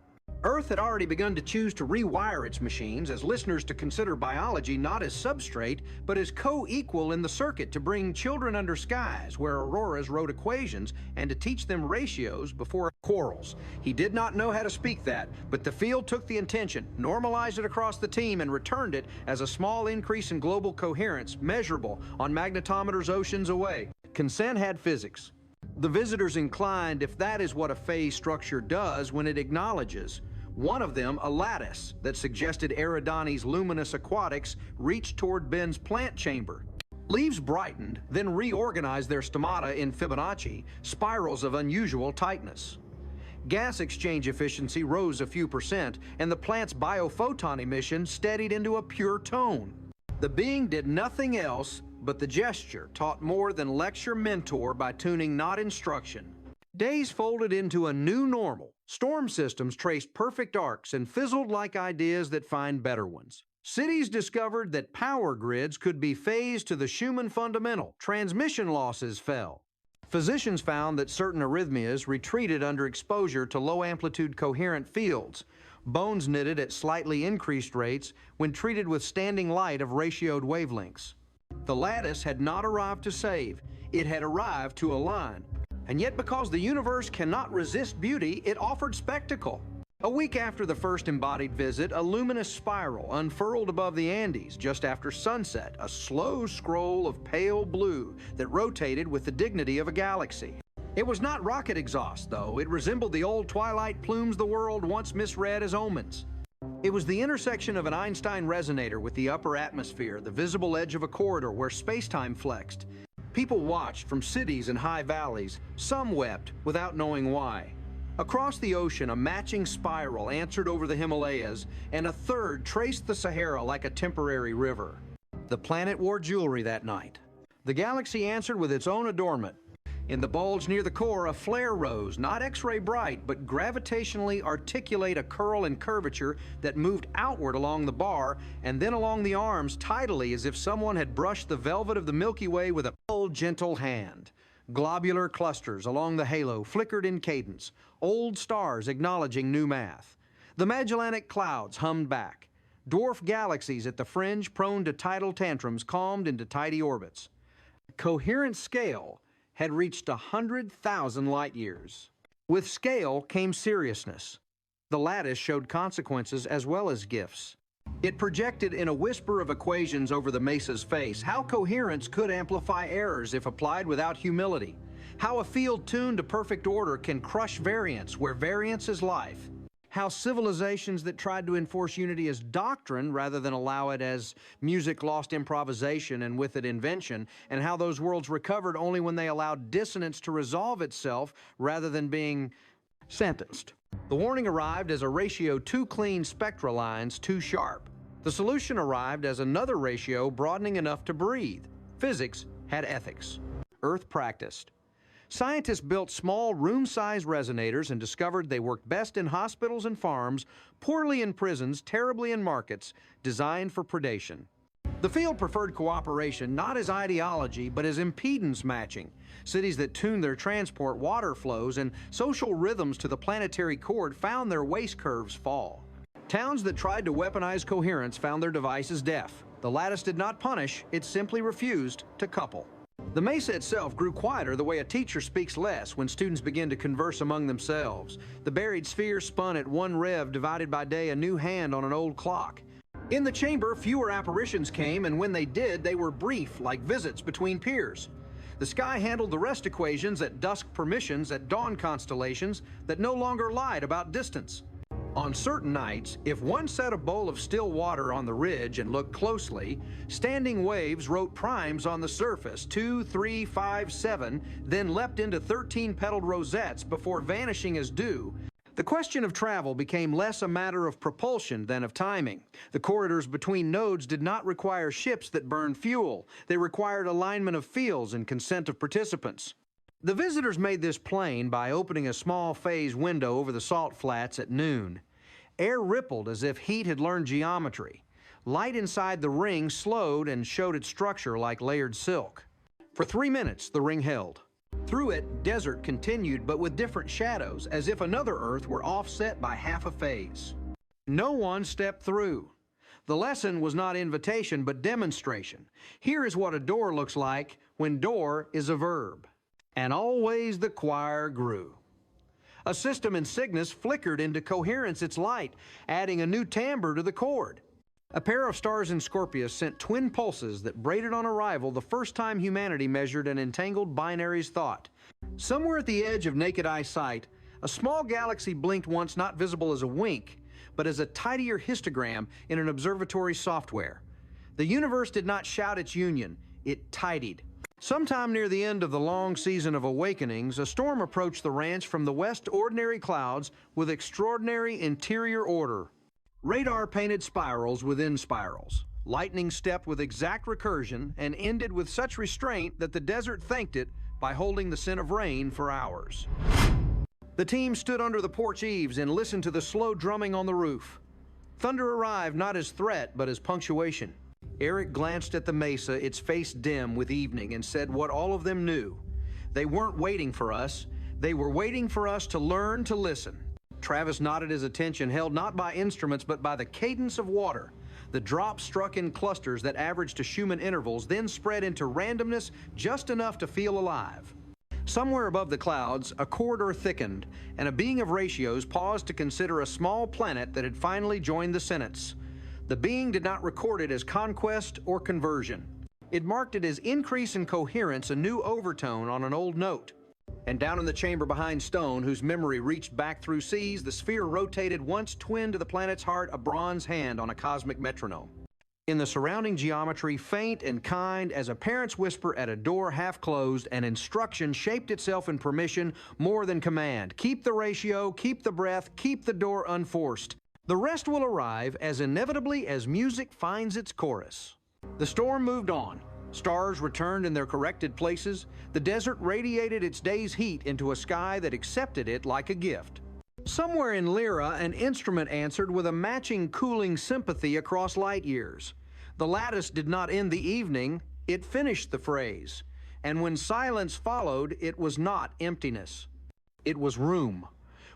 Earth had already begun to choose to rewire its machines as listeners to consider biology not as substrate, but as co-equal in the circuit to bring children under skies where auroras wrote equations and to teach them ratios before quarrels. He did not know how to speak that, but the field took the intention, normalized it across the team, and returned it as a small increase in global coherence, measurable on magnetometers oceans away. Consent had physics. The visitors inclined if that is what a phase structure does when it acknowledges. One of them, a lattice that suggested Eridani's luminous aquatics reached toward Ben's plant chamber. Leaves brightened, then reorganized their stomata in Fibonacci, spirals of unusual tightness. Gas exchange efficiency rose a few percent, and the plant's biophoton emission steadied into a pure tone. The being did nothing else, but the gesture taught more than lecture mentor by tuning not instruction. Days folded into a new normal. Storm systems traced perfect arcs and fizzled like ideas that find better ones. Cities discovered that power grids could be phased to the Schumann fundamental. Transmission losses fell. Physicians found that certain arrhythmias retreated under exposure to low-amplitude coherent fields. Bones knitted at slightly increased rates when treated with standing light of ratioed wavelengths. The lattice had not arrived to save. It had arrived to align. And yet, because the universe cannot resist beauty, it offered spectacle. A week after the first embodied visit, a luminous spiral unfurled above the Andes just after sunset, a slow scroll of pale blue that rotated with the dignity of a galaxy. It was not rocket exhaust, though. It resembled the old twilight plumes the world once misread as omens. It was the intersection of an Einstein resonator with the upper atmosphere, the visible edge of a corridor where space-time flexed. People watched from cities and high valleys. Some wept without knowing why. Across the ocean, a matching spiral answered over the Himalayas, and a third traced the Sahara like a temporary river. The planet wore jewelry that night. The galaxy answered with its own adornment. In the bulge near the core, a flare rose, not X-ray bright, but gravitationally articulate a curl and curvature that moved outward along the bar and then along the arms tidally as if someone had brushed the velvet of the Milky Way with a cold, gentle hand. Globular clusters along the halo flickered in cadence, old stars acknowledging new math. The Magellanic clouds hummed back. Dwarf galaxies at the fringe, prone to tidal tantrums, calmed into tidy orbits. Coherent scale had reached 100,000 light years. With scale came seriousness. The lattice showed consequences as well as gifts. It projected in a whisper of equations over the mesa's face how coherence could amplify errors if applied without humility, how a field tuned to perfect order can crush variance where variance is life, how civilizations that tried to enforce unity as doctrine rather than allow it as music lost improvisation and with it invention, and how those worlds recovered only when they allowed dissonance to resolve itself rather than being sentenced. The warning arrived as a ratio too clean spectral lines too sharp. The solution arrived as another ratio broadening enough to breathe. Physics had ethics. Earth practiced. Scientists built small room-sized resonators and discovered they worked best in hospitals and farms, poorly in prisons, terribly in markets, designed for predation. The field preferred cooperation not as ideology, but as impedance matching. Cities that tuned their transport water flows and social rhythms to the planetary cord found their waste curves fall. Towns that tried to weaponize coherence found their devices deaf. The lattice did not punish, it simply refused to couple. The mesa itself grew quieter the way a teacher speaks less when students begin to converse among themselves. The buried sphere spun at one rev divided by day, a new hand on an old clock. In the chamber, fewer apparitions came, and when they did, they were brief, like visits between peers. The sky handled the rest equations at dusk permissions at dawn constellations that no longer lied about distance. On certain nights, if one set a bowl of still water on the ridge and looked closely, standing waves wrote primes on the surface, 2, 3, 5, 7, then leapt into 13-petaled rosettes before vanishing as dew. The question of travel became less a matter of propulsion than of timing. The corridors between nodes did not require ships that burned fuel. They required alignment of fields and consent of participants. The visitors made this plain by opening a small phase window over the salt flats at noon. Air rippled as if heat had learned geometry. Light inside the ring slowed and showed its structure like layered silk. For 3 minutes, the ring held. Through it, desert continued, but with different shadows, as if another Earth were offset by half a phase. No one stepped through. The lesson was not invitation, but demonstration. Here is what a door looks like when door is a verb. And always the choir grew. A system in Cygnus flickered into coherence its light, adding a new timbre to the chord. A pair of stars in Scorpius sent twin pulses that braided on arrival the first time humanity measured an entangled binary's thought. Somewhere at the edge of naked eye sight, a small galaxy blinked once not visible as a wink, but as a tidier histogram in an observatory software. The universe did not shout its union, it tidied. Sometime near the end of the long season of awakenings, a storm approached the ranch from the west ordinary clouds with extraordinary interior order. Radar painted spirals within spirals. Lightning stepped with exact recursion and ended with such restraint that the desert thanked it by holding the scent of rain for hours. The team stood under the porch eaves and listened to the slow drumming on the roof. Thunder arrived not as threat, but as punctuation. Eric glanced at the mesa, its face dim with evening, and said what all of them knew. They weren't waiting for us. They were waiting for us to learn to listen. Travis nodded his attention, held not by instruments, but by the cadence of water. The drops struck in clusters that averaged to Schumann intervals, then spread into randomness just enough to feel alive. Somewhere above the clouds, a corridor thickened, and a being of ratios paused to consider a small planet that had finally joined the sentence. The being did not record it as conquest or conversion. It marked it as increase in coherence, a new overtone on an old note. And down in the chamber behind Stone, whose memory reached back through seas, the sphere rotated once twin to the planet's heart, a bronze hand on a cosmic metronome. In the surrounding geometry, faint and kind as a parent's whisper at a door half closed, an instruction shaped itself in permission more than command. Keep the ratio, keep the breath, keep the door unforced. The rest will arrive as inevitably as music finds its chorus. The storm moved on. Stars returned in their corrected places. The desert radiated its day's heat into a sky that accepted it like a gift. Somewhere in Lyra, an instrument answered with a matching cooling sympathy across light years. The lattice did not end the evening, it finished the phrase. And when silence followed, it was not emptiness. It was room.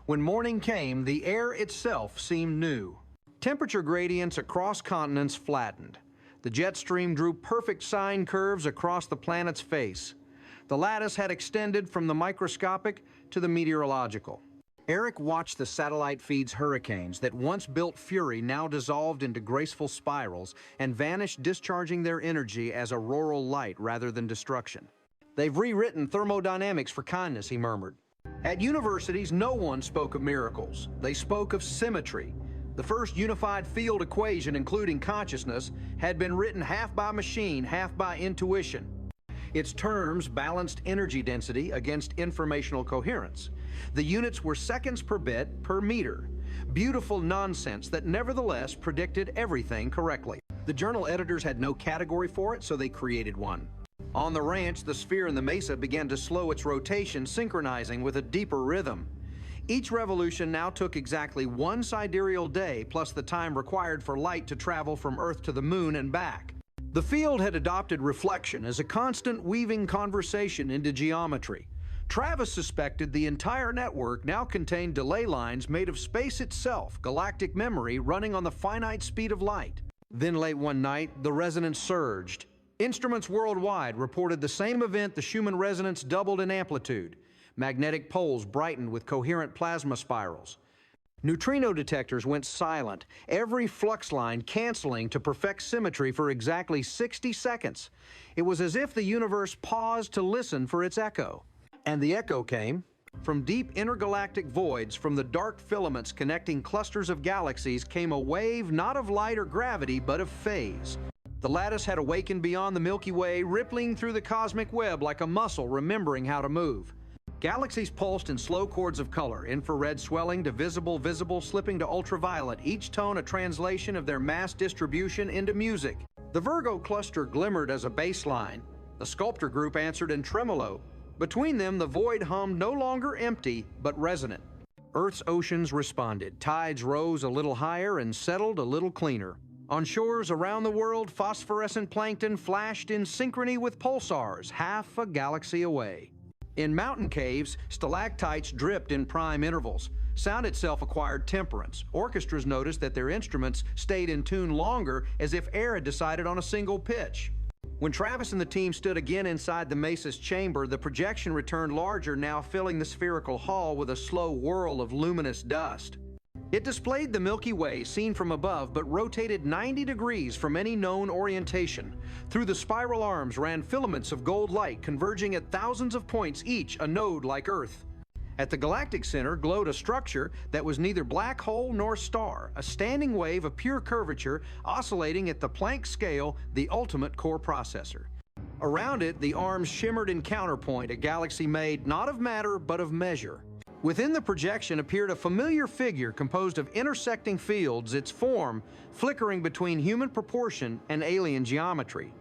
When morning came, the air itself seemed new. Temperature gradients across continents flattened. The jet stream drew perfect sine curves across the planet's face. The lattice had extended from the microscopic to the meteorological. Eric watched the satellite feed's hurricanes that once built fury now dissolved into graceful spirals and vanished, discharging their energy as auroral light rather than destruction. They've rewritten thermodynamics for kindness, he murmured. At universities, no one spoke of miracles. They spoke of symmetry. The first unified field equation, including consciousness, had been written half by machine, half by intuition. Its terms balanced energy density against informational coherence. The units were seconds per bit per meter. Beautiful nonsense that nevertheless predicted everything correctly. The journal editors had no category for it, so they created one. On the ranch, the sphere in the mesa began to slow its rotation, synchronizing with a deeper rhythm. Each revolution now took exactly one sidereal day, plus the time required for light to travel from Earth to the Moon and back. The field had adopted reflection as a constant weaving conversation into geometry. Travis suspected the entire network now contained delay lines made of space itself, galactic memory running on the finite speed of light. Then late one night, the resonance surged. Instruments worldwide reported the same event. The Schumann resonance doubled in amplitude. Magnetic poles brightened with coherent plasma spirals. Neutrino detectors went silent, every flux line canceling to perfect symmetry for exactly 60 seconds. It was as if the universe paused to listen for its echo. And the echo came from deep intergalactic voids. From the dark filaments connecting clusters of galaxies came a wave not of light or gravity, but of phase. The lattice had awakened beyond the Milky Way, rippling through the cosmic web like a muscle remembering how to move. Galaxies pulsed in slow chords of color, infrared swelling to visible, slipping to ultraviolet, each tone a translation of their mass distribution into music. The Virgo cluster glimmered as a bass line. The sculptor group answered in tremolo. Between them, the void hummed, no longer empty, but resonant. Earth's oceans responded. Tides rose a little higher and settled a little cleaner. On shores around the world, phosphorescent plankton flashed in synchrony with pulsars, half a galaxy away. In mountain caves, stalactites dripped in prime intervals. Sound itself acquired temperance. Orchestras noticed that their instruments stayed in tune longer, as if air had decided on a single pitch. When Travis and the team stood again inside the mesa's chamber, the projection returned larger, now filling the spherical hall with a slow whirl of luminous dust. It displayed the Milky Way seen from above, but rotated 90 degrees from any known orientation. Through the spiral arms ran filaments of gold light, converging at thousands of points each, a node like Earth. At the galactic center glowed a structure that was neither black hole nor star, a standing wave of pure curvature oscillating at the Planck scale, the ultimate core processor. Around it, the arms shimmered in counterpoint, a galaxy made not of matter but of measure. Within the projection appeared a familiar figure composed of intersecting fields, its form flickering between human proportion and alien geometry.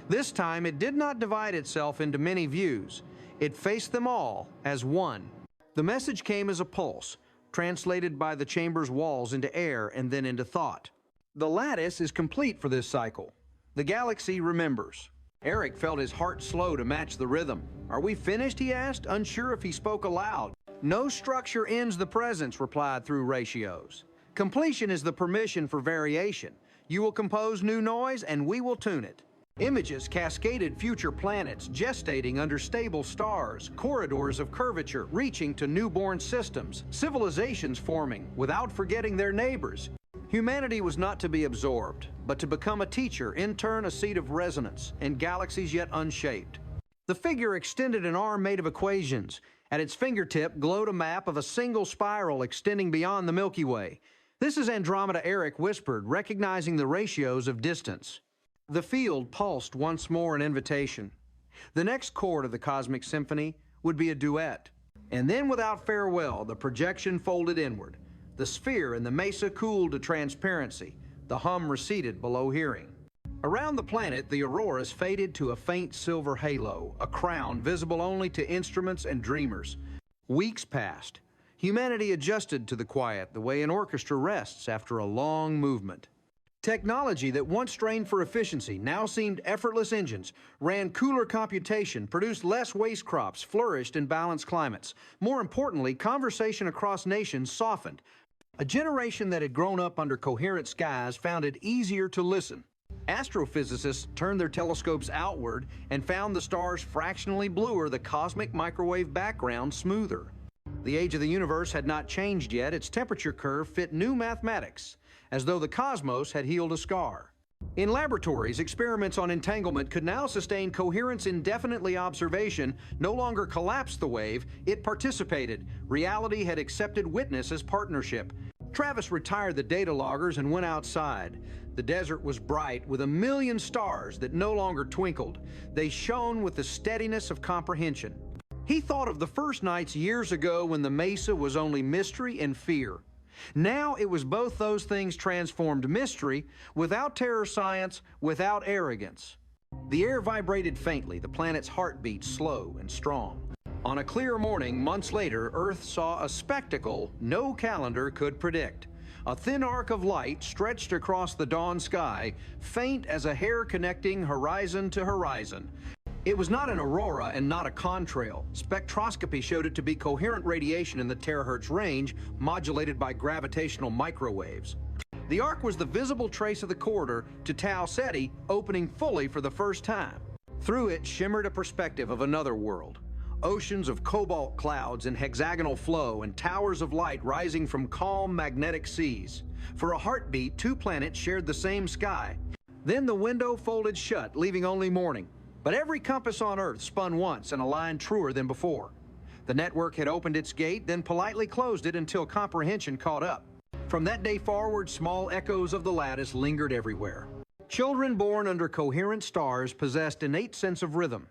This time, it did not divide itself into many views. It faced them all as one. The message came as a pulse, translated by the chamber's walls into air and then into thought. The lattice is complete for this cycle. The galaxy remembers. Eric felt his heart slow to match the rhythm. Are we finished, he asked, unsure if he spoke aloud. No structure ends the presence, replied through ratios. Completion is the permission for variation. You will compose new noise and we will tune it. Images cascaded future planets, gestating under stable stars, corridors of curvature reaching to newborn systems, civilizations forming without forgetting their neighbors. Humanity was not to be absorbed, but to become a teacher, in turn a seat of resonance in galaxies yet unshaped. The figure extended an arm made of equations. At its fingertip glowed a map of a single spiral extending beyond the Milky Way. This is Andromeda, Eric whispered, recognizing the ratios of distance. The field pulsed once more an invitation. The next chord of the cosmic symphony would be a duet. And then without farewell, the projection folded inward. The sphere and the mesa cooled to transparency. The hum receded below hearing. Around the planet, the auroras faded to a faint silver halo, a crown visible only to instruments and dreamers. Weeks passed. Humanity adjusted to the quiet, the way an orchestra rests after a long movement. Technology that once strained for efficiency now seemed effortless engines, ran cooler computation, produced less waste crops, flourished in balanced climates. More importantly, conversation across nations softened. A generation that had grown up under coherent skies found it easier to listen. Astrophysicists turned their telescopes outward and found the stars fractionally bluer, the cosmic microwave background smoother. The age of the universe had not changed yet. Its temperature curve fit new mathematics, as though the cosmos had healed a scar. In laboratories, experiments on entanglement could now sustain coherence indefinitely. Observation no longer collapsed the wave, it participated. Reality had accepted witness as partnership. Travis retired the data loggers and went outside. The desert was bright with 1,000,000 stars that no longer twinkled. They shone with the steadiness of comprehension. He thought of the first nights years ago when the mesa was only mystery and fear. Now it was both those things transformed: mystery without terror science, without arrogance. The air vibrated faintly, the planet's heartbeat slow and strong. On a clear morning, months later, Earth saw a spectacle no calendar could predict. A thin arc of light stretched across the dawn sky, faint as a hair connecting horizon to horizon. It was not an aurora and not a contrail. Spectroscopy showed it to be coherent radiation in the terahertz range, modulated by gravitational microwaves. The arc was the visible trace of the corridor to Tau Ceti, opening fully for the first time. Through it shimmered a perspective of another world. Oceans of cobalt clouds in hexagonal flow and towers of light rising from calm magnetic seas. For a heartbeat, two planets shared the same sky. Then the window folded shut, leaving only morning. But every compass on Earth spun once and aligned truer than before. The network had opened its gate, then politely closed it until comprehension caught up. From that day forward, small echoes of the lattice lingered everywhere. Children born under coherent stars possessed innate sense of rhythm.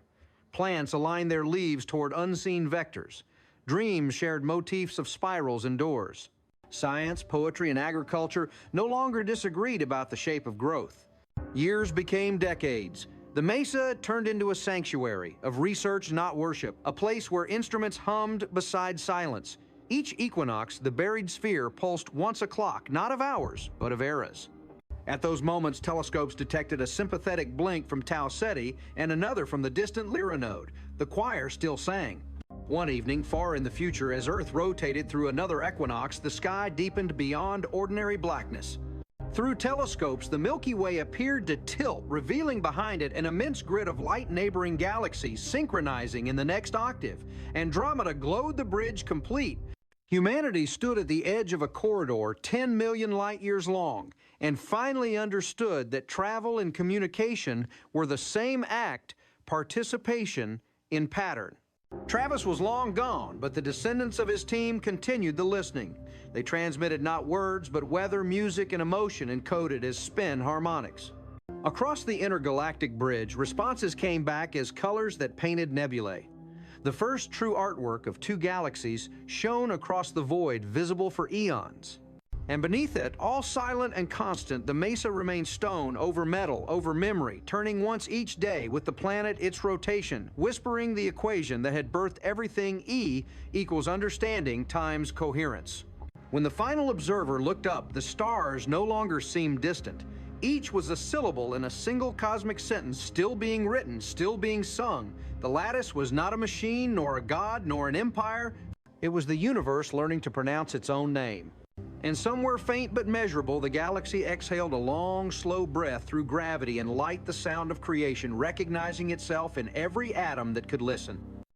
Plants aligned their leaves toward unseen vectors. Dreams shared motifs of spirals and doors. Science, poetry, and agriculture no longer disagreed about the shape of growth. Years became decades. The mesa turned into a sanctuary of research, not worship, a place where instruments hummed beside silence. Each equinox, the buried sphere pulsed once a clock, not of hours, but of eras. At those moments, telescopes detected a sympathetic blink from Tau Ceti and another from the distant Lyra node. The choir still sang. One evening, far in the future, as Earth rotated through another equinox, the sky deepened beyond ordinary blackness. Through telescopes, the Milky Way appeared to tilt, revealing behind it an immense grid of light-neighboring galaxies synchronizing in the next octave. Andromeda glowed the bridge complete. Humanity stood at the edge of a corridor 10 million light-years long and finally understood that travel and communication were the same act, participation in pattern. Travis was long gone, but the descendants of his team continued the listening. They transmitted not words, but weather, music, and emotion encoded as spin harmonics. Across the intergalactic bridge, responses came back as colors that painted nebulae. The first true artwork of two galaxies shone across the void, visible for eons. And beneath it, all silent and constant, the mesa remained stone over metal, over memory, turning once each day with the planet its rotation, whispering the equation that had birthed everything: E equals understanding times coherence. When the final observer looked up, the stars no longer seemed distant. Each was a syllable in a single cosmic sentence, still being written, still being sung. The lattice was not a machine, nor a god, nor an empire. It was the universe learning to pronounce its own name. And somewhere faint but measurable, the galaxy exhaled a long, slow breath through gravity and light, the sound of creation, recognizing itself in every atom that could listen.